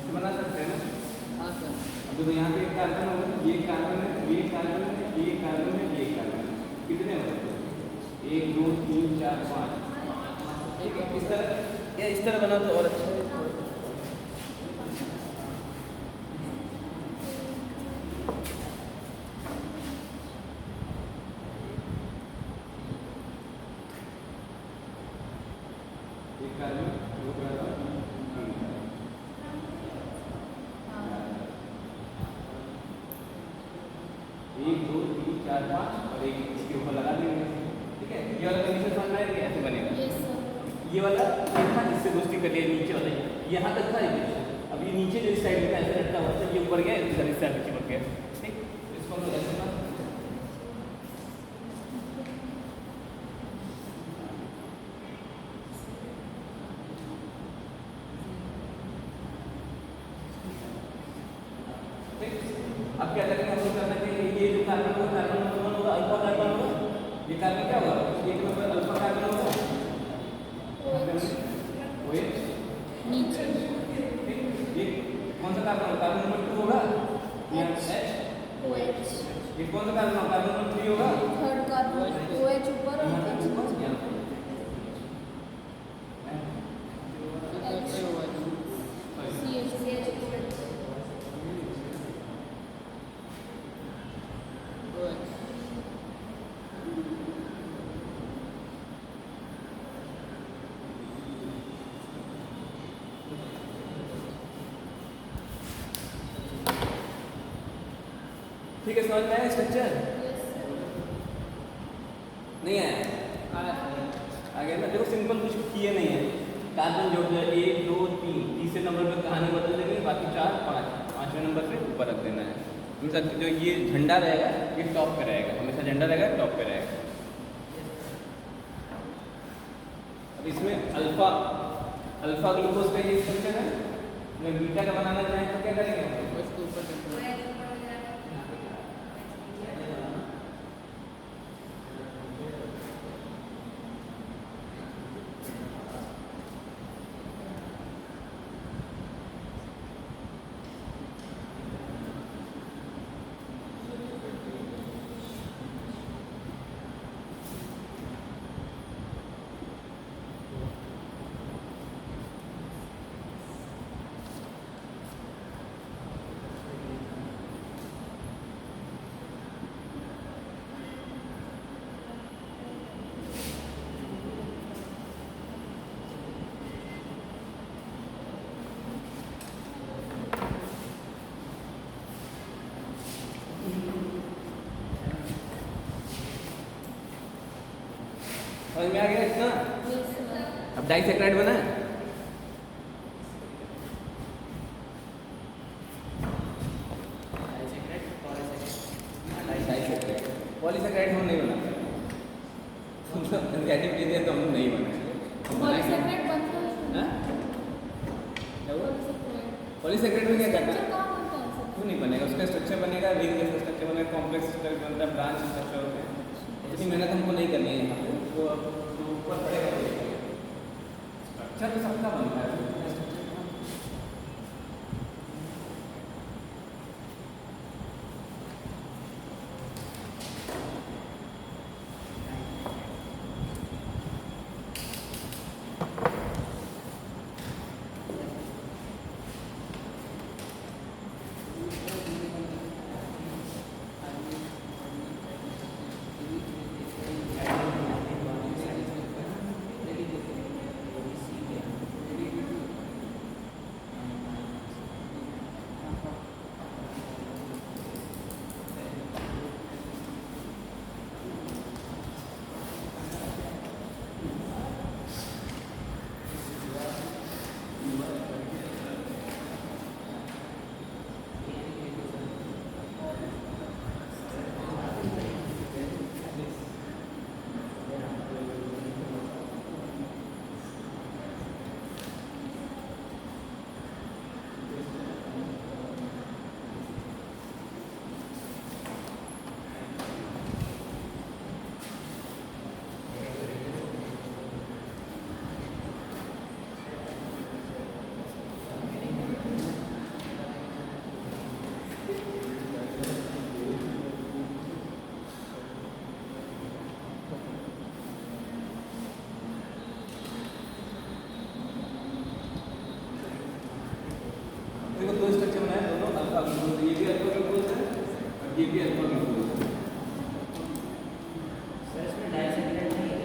बना सकते हैं ना। हाँ सर। अब तो यहाँ पे एक कार्बन होगा, ये कार्बन है, ये कार्बन है, ये कार्बन है, ये कार्बन है, कितने हो गए, 1 2 3 4 5, ठीक है। इस तरह या इस तरह बना तो और अच्छा है। एक कार्बन, दो कार्बन, तीन कार्बन, एक दो तीन चार पाँच और एक इसके ऊपर लगा देंगे, ठीक है। ये वाला कंडीशन समझ में आएगा, ऐसे बनेगा। Yes sir. ये वाला ये था जिससे दोस्ती कर लिया, नीचे वाला यहाँ तक था ये। अब ये नीचे जो इस साइड में ऐसे लटका हुआ था, ये ऊपर गया, इधर इस साइड नीचे बढ़ गया, ठीक। इसको हम लोग ऐसे बना सकते हैं। ठीक। अब क्या करेंगे हम लोग, करना चाहिए ये जो कार्बन होगा, कार्बन नंबर 1 होगा, अल्फा कार्बन होगा, ये कार्बन क्या होगा, एक नंबर अल्फा कार्बन होगा, OH नीचे ठीक। ये कौन सा कार्बन होगा, कार्बन नंबर 2 होगा, यहाँ H। OH। ये कौन सा कार्बन होगा, कार्बन नंबर 3 होगा, थर्ड कार्बन OH ऊपर और यहाँ पे H ऊपर, नीचे। यहाँ पे। CH ठीक है, समझ में आया स्ट्रक्चर? नहीं आया? आ गया ना। देखो सिंपल कुछ किए नहीं है, कार्बन जोड़ दिया 1 2 3, तीसरे नंबर पर कहानी बदल देंगे, बाकी 4 5, पाँचवें नंबर पे ऊपर रख देना है। हमेशा जो ये झंडा रहेगा ये टॉप पे रहेगा, हमेशा झंडा रहेगा टॉप पे रहेगा। अब इसमें अल्फा ग्लूकोज का ये स्ट्रक्चर है, अगर बीटा का बनाना चाहें तो क्या करेंगे, इसको ऊपर डाइसेक्राइड बना है? पॉलीसेक्राइड हम नहीं बनाते, एंजाइम के लिए तो हम नहीं बनाए। पॉलीसेक्राइड बनता है। पॉलीसेक्राइड में क्या करना है? स्ट्रक्चर कहाँ बनता है सर? क्यों नहीं बनेगा? उसका स्ट्रक्चर बनेगा, वीक जैसा स्ट्रक्चर बनेगा, कॉम्प्लेक्स स्ट्रक्चर बनता है, ब्रांच स्ट्रक्चर होते हैं। इतनी मेहनत हमको नहीं करनी है यहाँ पे, वो अब जो ऊपर पड़ेगा स्ट्रक्चर तो सबका बनता है। देखो दो स्ट्रक्चर बनाए, दोनों अल्फा ग्लूकोज, ये भी अल्फा ग्लूकोज है और ये भी अल्फा ग्लूकोज है। सर इसमें डाइसेक्राइड नहीं है?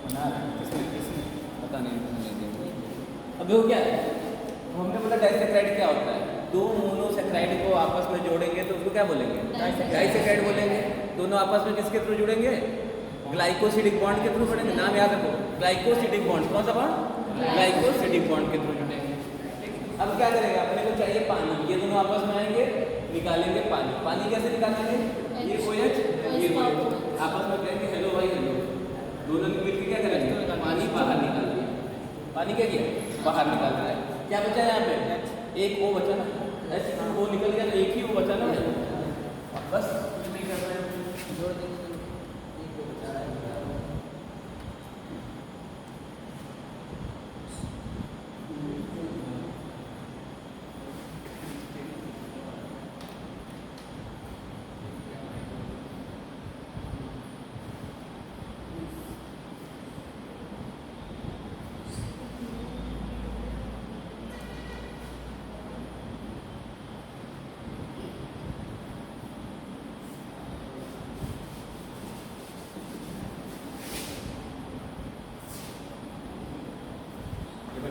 बना रहे हैं किसमें पता नहीं। अब देखो क्या है, हमने बोला डाइसेक्राइड क्या होता है? दो मोनोसेक्राइड को आपस में जोड़ेंगे तो उसको क्या बोलेंगे? डाइसेक्राइड बोलेंगे। दोनों आपस में किसके थ्रू जुड़ेंगे? ग्लाइकोसिडिक बॉन्ड के थ्रू जुड़ेंगे। नाम याद रखो, ग्लाइकोसिडिक बॉन्ड। कौन सा बॉन्ड? ग्लाइकोसिडिक बॉन्ड के थ्रू जुड़ेंगे। अब क्या करेंगे? अपने को चाहिए पानी, ये दोनों आपस में आएंगे, निकालेंगे पानी। पानी कैसे निकालेंगे? ये OH, ये OH आपस में कहेंगे हेलो भाई हेलो, दोनों मिलकर क्या करेंगे? पानी बाहर निकाल दिया। पानी क्या किया? बाहर निकाल रहा है। क्या बचा यहाँ पे? एक O बचा ना, H O निकल गया, एक ही O बचा ना, बस कुछ नहीं कर रहे हैं। जोड़ देंगे तो एक को बचा रहा है।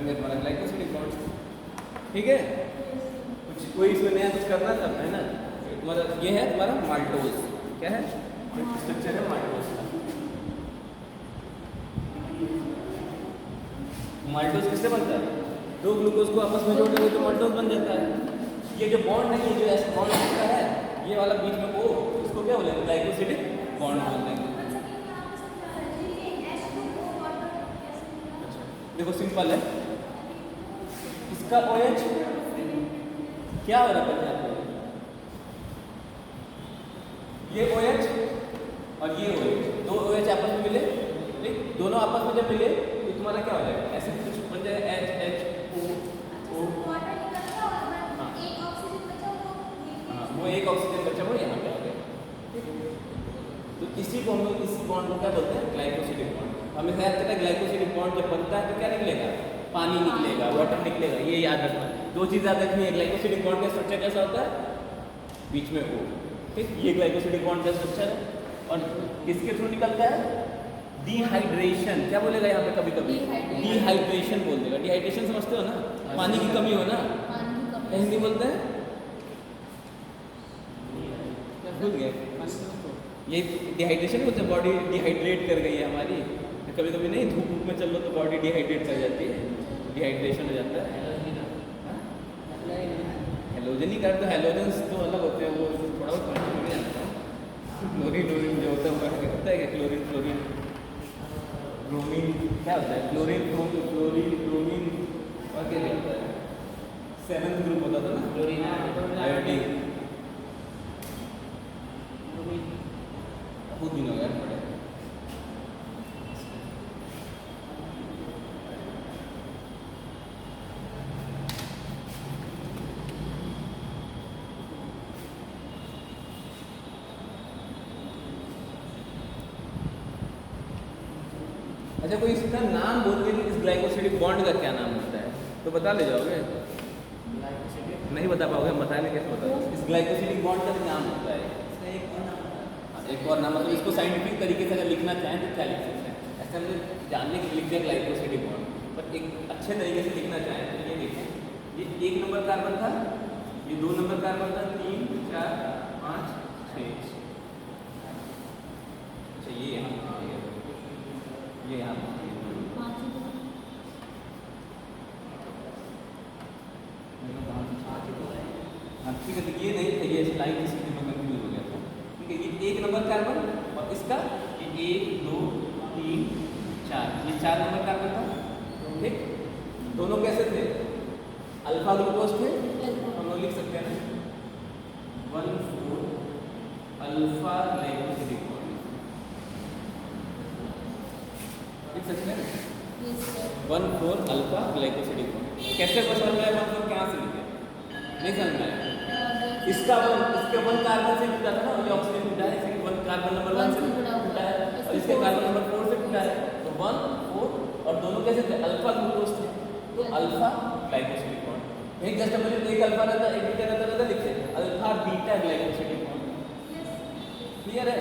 तुम्हारा ग्लाइकोसिडिक बॉन्ड, ठीक है? कुछ कोई इसमें नया कुछ करना था है ना? तुम्हारा ये है तुम्हारा माल्टोज। क्या है? स्ट्रक्चर है माल्टोज का। माल्टोज किससे बनता है? दो ग्लूकोज को आपस में जोड़ देंगे तो माल्टोज बन जाता है। ये जो बॉन्ड है, ये जो ऐसा बॉन्ड होता है, ये वाला बीच में वो, इसको क्या बोलेंगे? ग्लाइकोसिडिक बॉन्ड बोलेंगे। देखो सिंपल है, इसका OH क्या हो रहा है? ये OH और ये OH, दो OH आपस में मिले, ठीक? दोनों आपस में जब मिले तो तुम्हारा क्या हो जाएगा? ऐसे कुछ बन जाएगा HHO। हाँ, वो एक ऑक्सीजन बचा, वो यहाँ पे आ गया। तो इसी को हम लोग, इसी बॉन्ड को क्या बोलते हैं? Glycosidic bond. हमें ख्याल करता है ग्लाइकोसिडिक बॉन्ड जब बनता है तो क्या निकलेगा? पानी निकलेगा, वाटर निकलेगा। ये याद रखना, दो चीज़ याद रखनी है। ग्लाइकोसिडिक बॉन्ड का स्ट्रक्चर कैसा होता है? बीच में O, ठीक? ये ग्लाइकोसिडिक बॉन्ड का स्ट्रक्चर है। और किसके थ्रू निकलता है? डिहाइड्रेशन। क्या बोलेगा यहाँ पे? कभी कभी डिहाइड्रेशन बोल देगा। डिहाइड्रेशन समझते हो ना? पानी की कमी हो ना, हिंदी बोलते हैं, भूल गए। ये डिहाइड्रेशन बोलते हैं, बॉडी डिहाइड्रेट कर गई है हमारी, कभी कभी नहीं धूप धूप में चल लो तो बॉडी डिहाइड्रेट कर जाती है, डिहाइड्रेशन हो जाता है। हेलोजन ही कर तो हेलोजन्स तो अलग होते हैं, वो थोड़ा बहुत पानी में जानता हूँ। क्लोरीन व्लोरीन जो होता है वो होता है कि क्लोरीन क्लोरीन ब्रोमीन क्या होता है, क्लोरीन क्लोरीन ब्रोमीन और क्या होता है, 7th ग्रुप होता था ना, क्लोरीन आयोडीन। बहुत दिन हो गया पड़े। अच्छा कोई इसका नाम बोल के इस ग्लाइकोसिडिक बॉन्ड का क्या नाम होता है तो बता ले जाओगे? नहीं बता पाओगे, हम बताने कैसे बता? इस ग्लाइकोसिडिक बॉन्ड का नाम होता है, एक और नाम, मतलब इसको साइंटिफिक तरीके से अगर लिखना चाहें तो क्या लिख सकते हैं? ऐसे हमने जानने के लिए लिख दिया ग्लाइकोसिडिक बॉन्ड, पर एक अच्छे तरीके से लिखना चाहें तो ये देखें, ये 1 नंबर कार्बन था, ये 2 नंबर कार्बन था, 3 4 5 6। अच्छा ये यहाँ, ये यहाँ हाँ ठीक है, तो ये नहीं था, ये लाइन किसी में कंफ्यूज हो गया था। ठीक है, ये 1 नंबर कार्बन और इसका ये 1 2 3 4, ये 4 नंबर कार्बन था। ठीक, दोनों कैसे थे? अल्फा ग्लूकोज थे, हम लोग लिख सकते हैं ना 1,4 अल्फा ग्लाइकोसिडिक बॉन्ड, लिख सकते हैं 1,4 अल्फा ग्लाइकोसिडिक बॉन्ड। कैसे पता चल रहा है 1,4 कहाँ से लिखे? नहीं समझ में आया। इसका इसके 1 कार्बन से जुड़ा था ना, ये ऑक्सीजन जुड़ा है, इसके 1 कार्बन नंबर 1 से जुड़ा है और इसके कार्बन नंबर 4 से जुड़ा है, तो 1 4 और दोनों कैसे थे? अल्फा ग्लूकोज थे, तो अल्फा ग्लाइकोसिडिक बॉन्ड। यही जस्ट मतलब एक अल्फा रहता एक बीटा रहता लिखते alpha beta glycosidic bond. Clear है?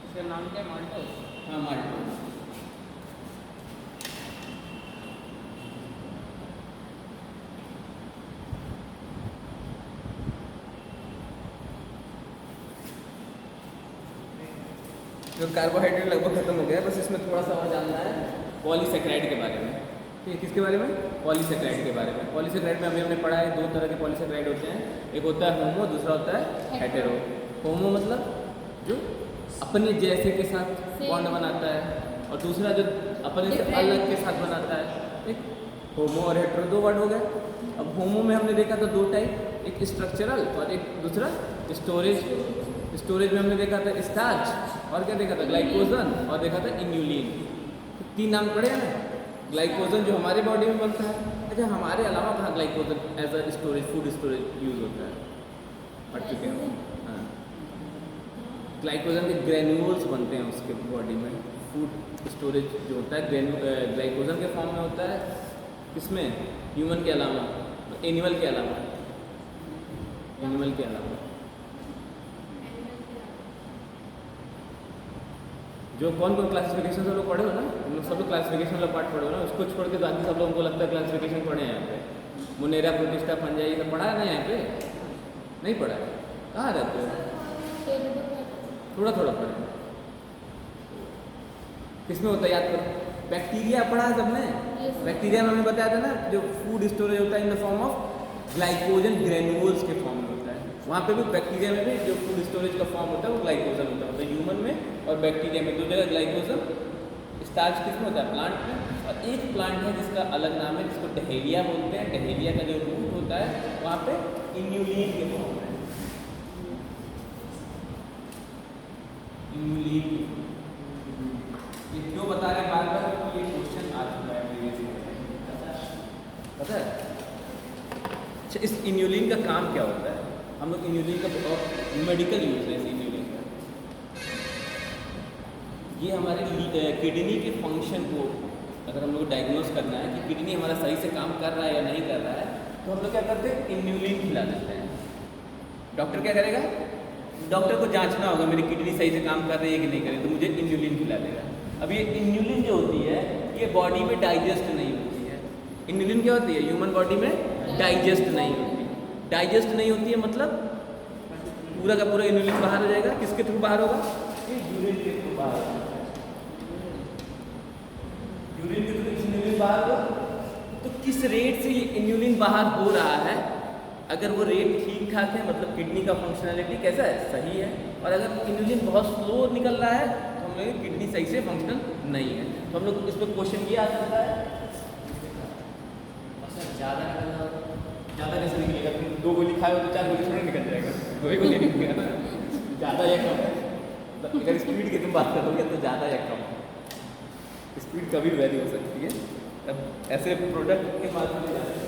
इसका नाम क्या है? माल्टोस। हाँ माल्टोस। जो कार्बोहाइड्रेट लगभग खत्म हो गया है, बस इसमें थोड़ा सा और जानना है पॉलीसेकेराइड के बारे में। ठीक है, किसके बारे में? पॉलीसेकेराइड के बारे में। पॉलीसेकेराइड में अभी हमने पढ़ा है 2 तरह के पॉलीसेकेराइड होते हैं, एक होता है होमो, दूसरा होता है हेटेरो। होमो मतलब जो अपने जैसे के साथ बॉन्ड बनाता है और दूसरा जो अपने से अलग के साथ बनाता है। ठीक, होमो और हेटेरो 2 वर्ड हो गए। अब होमो में हमने देखा था 2 टाइप, एक स्ट्रक्चरल और एक दूसरा स्टोरेज। स्टोरेज में हमने देखा था स्टार्च और क्या देखा था? ग्लाइकोजन और देखा था इन्यूलिन। तो 3 नाम पड़े हैं ना। ग्लाइकोजन जो हमारे बॉडी में बनता है, अच्छा हमारे अलावा कहाँ glycogen as a storage, food storage use होता है? पढ़ चुके हैं। हाँ, ग्लाइकोजन के ग्रेन्यूल्स बनते हैं उसके बॉडी में। फूड स्टोरेज जो होता है ग्लाइकोजन के फॉर्म में होता है, किसमें? ह्यूमन के अलावा, एनिमल के अलावा, एनिमल के अलावा। जो कौन कौन क्लासिफिकेशन सब लोग पढ़े हो ना, सब लोग क्लासिफिकेशन वाला पार्ट पढ़े हो ना, उसको छोड़ के बाकी सब लोगों को लगता है क्लासिफिकेशन पढ़े हैं यहाँ पे। मुनेरा, प्रोटिस्टा, फंजाई ये सब पढ़ा है ना यहाँ पे? नहीं पढ़ा है? कहाँ रहते हो? थोड़ा थोड़ा पढ़े। किसमें होता है याद करो? बैक्टीरिया पढ़ा है सबने? बैक्टीरिया में हमें बताया था ना, जो फूड स्टोरेज होता है इन the form of glycogen granules के फॉर्म में होता है। वहाँ पे भी बैक्टीरिया में भी जो फूड स्टोरेज का फॉर्म होता है वो ग्लाइकोजन होता है। ह्यूमन में और बैक्टीरिया में 2 जगह ग्लाइकोजन। स्टार्च किसमें होता है? प्लांट में। और एक प्लांट है जिसका अलग नाम है, जिसको डहेलिया बोलते हैं। डहेलिया का जो रूट होता है वहाँ पे इन्यूलिन के फॉर्म में, इन्यूलिन। ये क्यों बता रहे हैं बार बार? क्योंकि ये क्वेश्चन आ चुका है प्रीवियस ईयर, पता है? अच्छा, इस इन्यूलिन का काम क्या होता है? हम लोग इन्यूलिन का मेडिकल यूज है। इन्यूलिन का ये हमारे किडनी के फंक्शन को अगर हम लोग डायग्नोस करना है कि किडनी हमारा सही से काम कर रहा है या नहीं कर रहा है, तो हम लोग क्या करते हैं? इन्यूलिन खिला देते हैं। डॉक्टर क्या करेगा? डॉक्टर को जांचना होगा मेरी किडनी सही से काम कर रही है कि नहीं कर रही, तो मुझे इन्यूलिन खिला देगा। अब ये इन्यूलिन जो होती है ये बॉडी में डाइजेस्ट नहीं होती इन्यूलिन क्या होती है? ह्यूमन बॉडी में डाइजेस्ट नहीं होती। डाइजेस्ट नहीं होती है मतलब पूरा का पूरा इन्यूलिन बाहर हो जाएगा। किसके थ्रू बाहर होगा? यूरिन के थ्रू बाहर होगा। यूरिन के थ्रू इन्यूलिन बाहर होगा। तो किस रेट से ये इन्यूलिन बाहर हो रहा है? अगर वो रेट ठीक ठाक है मतलब किडनी का फंक्शनैलिटी कैसा है? सही है। और अगर इन्यूलिन बहुत स्लो निकल रहा है तो हम लोग किडनी सही से फंक्शनल नहीं है। तो हम लोग इस पर क्वेश्चन ये आ सकता है, ज़्यादा निकलना ज़्यादा कैसे निकलेगा? तुम 2 गोली खाए हो तो 4 गोली थोड़ा निकल जाएगा, 2 ही गोली निकलेगा ना। ज़्यादा या कम? अगर स्पीड की तुम बात करोगे तो ज़्यादा या कम? स्पीड कभी वैरी हो सकती है। अब ऐसे प्रोडक्ट के माध्यम से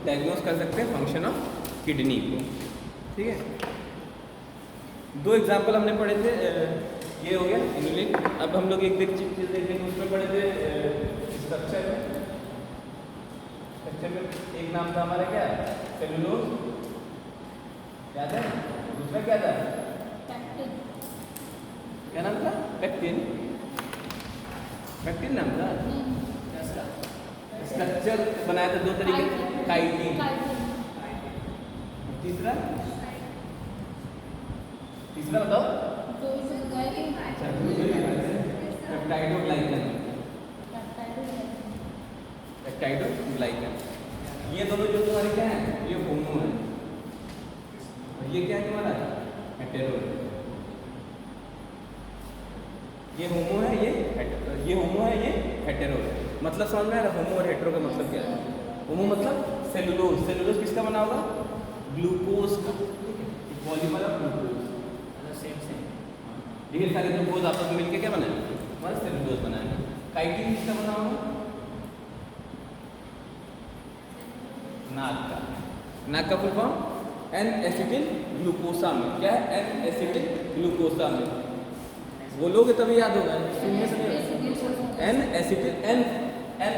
डायग्नोस कर सकते हैं फंक्शन ऑफ किडनी को। ठीक है, 2 एग्जाम्पल हमने पढ़े थे। ये हो गया इन्यूलिन। अब हम लोग एक चीज़ देखेंगे, उसमें पढ़े थे स्ट्रक्चर में। स्ट्रक्चर में एक नाम था हमारा क्या? सेलुलोज, याद है? दूसरा क्या था? पैक्टिन। क्या नाम था? पैक्टिन। पैक्टिन नाम था। स्ट्रक्चर बनाया था 2 तरीके, काइटिन। तीसरा बताओ। पेप्टाइडोग्लाइकन। पेप्टाइडोग्लाइकन ये दोनों जो तुम्हारे क्या है? ये होमो है। और ये क्या है तुम्हारा? हेटेरो है। ये होमो है, ये होमो है, ये हेटेरो है। मतलब समझ में आ रहा है? होमो और हेटेरो का मतलब क्या है? होमो मतलब सेलुलोज। सेलुलोज किसका बना होगा? ग्लूकोज का। Polymer of glucose. सेम ढेर सारे ग्लूकोज आपस में मिलकर क्या बनाएंगे? हमारा सेलुलोज बनाएंगे। काइटिन किसका बना होगा? नाक का। नाक का full form N acetyl glucosamine. क्या है? N acetyl glucosamine. बोलोगे तभी याद होगा, सुनने से नहीं। N acetyl, N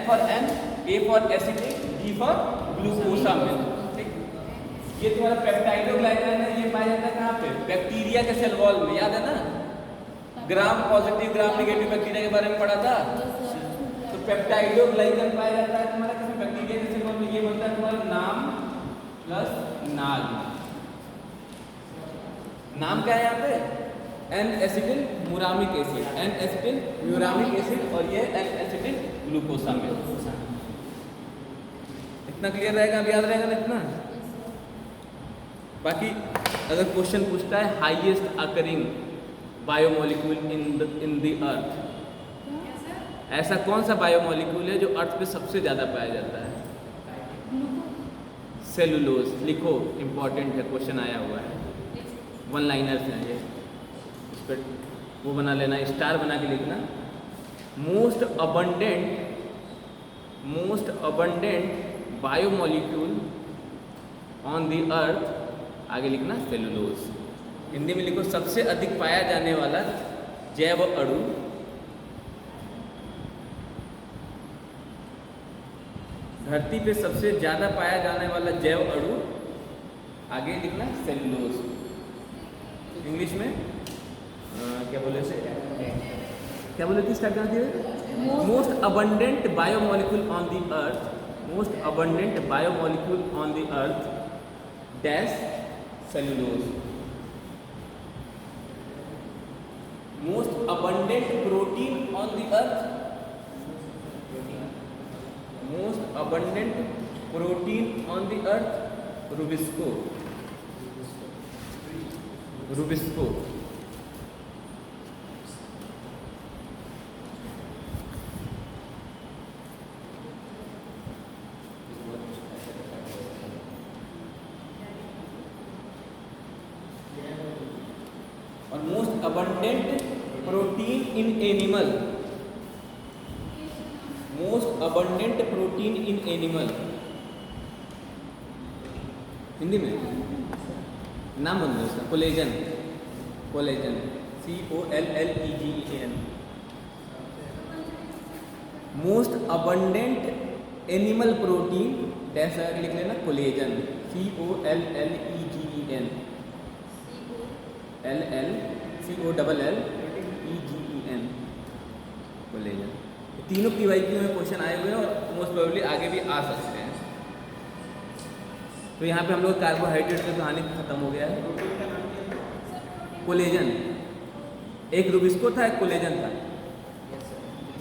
for N, A for acetyl, D for glucosamine. ठीक, ये तुम्हारा पेप्टाइडोग्लाइकन है। ये पाया जाता है कहाँ पे? बैक्टीरिया के सेल वॉल में। याद है ना? Gram positive gram negative bacteria के बारे में पढ़ा था। तो पेप्टाइडोग्लाइकन पाया जाता है तुम्हारा किसी बैक्टीरिया के सेल वॉल में। ये बनता है तुम्हारा नाम प्लस नाग। नाम क्या है यहाँ पे? N acetyl muramic acid, N acetyl muramic acid, और ये एन एसिटिल ग्लूकोसामिन। इतना क्लियर रहेगा? अब याद रहेगा ना इतना? बाकी अगर क्वेश्चन पूछता है highest occurring biomolecule in the earth, ऐसा कौन सा बायोमोलिक्यूल है जो अर्थ पे सबसे ज़्यादा पाया जाता है? सेलुलोज। लिखो, इंपॉर्टेंट है, क्वेश्चन आया हुआ है। 1 लाइनर्स हैं ये, इस पर वो बना लेना, स्टार बना के लिखना। Most abundant biomolecule on the अर्थ, आगे लिखना सेलुलोज। हिंदी में लिखो सबसे अधिक पाया जाने वाला जैव अणु धरती पे सबसे ज़्यादा पाया जाने वाला जैव अणु, आगे लिखना सेलुलोज। इंग्लिश में क्या बोले थे? स्टार्ट कर दिए। Most abundant biomolecule on the earth, most abundant biomolecule on the earth dash cellulose. Most abundant protein on the earth, most abundant protein on the earth rubisco. और most abundant protein in animal, most abundant protein in animal. Hindi में नाम बोल दो उसका, collagen. Collagen, COLLEGEN। Most abundant animal protein ऐसा लिख लेना collagen, COLLEGEN, COLLEGEN collagen. तीनों PYQ में क्वेश्चन आए हुए हैं और मोस्ट प्रोबेबली आगे भी आ सकते हैं। तो यहाँ पे हम लोग कार्बोहाइड्रेट की कहानी खत्म हो गया है। कोलेजन, एक रुबिस्को था, एक कोलेजन था।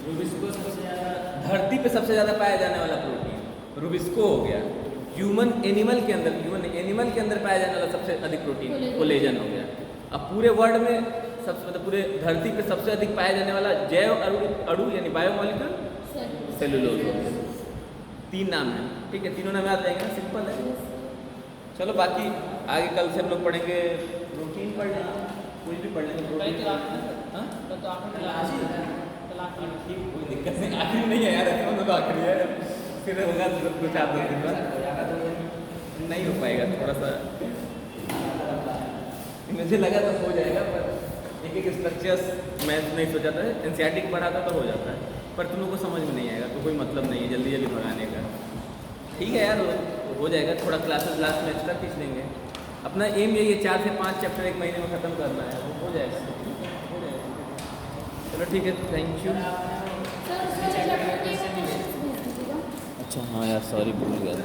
रुबिस्को सबसे ज़्यादा धरती पे सबसे ज़्यादा पाया जाने वाला प्रोटीन रुबिस्को हो गया। ह्यूमन एनिमल के अंदर पाया जाने वाला सबसे अधिक प्रोटीन कोलेजन हो गया। अब पूरे वर्ल्ड में सबसे मतलब पूरे धरती पे सबसे अधिक पाया जाने वाला जैव अणु यानी बायोमोलिक्यूल सेलुलोज हो गया। 3 नाम है, ठीक है, तीनों नाम याद रहेंगे ना, सिंपल है। चलो बाकी आगे कल से हम लोग पढ़ेंगे, प्रोटीन पढ़ लेंगे, कुछ भी पढ़ लेंगे प्रोटीन। हाँ तो आपने क्लास ही ठीक, कोई दिक्कत नहीं, आखिरी नहीं है यार, ऐसे तो आखिरी है, फिर होगा कुछ आप 2 दिन बाद नहीं हो पाएगा, थोड़ा सा मुझे लगा तो हो जाएगा, पर एक स्ट्रक्चर्स मैं नहीं सोचा था, एनसीईआरटी पढ़ा था तो हो जाता है, पर तुम लोग को समझ में नहीं आएगा तो कोई मतलब नहीं है जल्दी जल्दी भगाने का। ठीक है यार, हो जाएगा, थोड़ा क्लासेस लास्ट में एक्स्ट्रा खींच लेंगे। अपना एम यही है 4 से 5 चैप्टर 1 महीने में ख़त्म करना है, वो हो जाएगा। चलो ठीक है, थैंक यू। सर उसमें चैप्टर के क्वेश्चंस भेज दीजिएगा। अच्छा हाँ यार, सॉरी भूल गया था।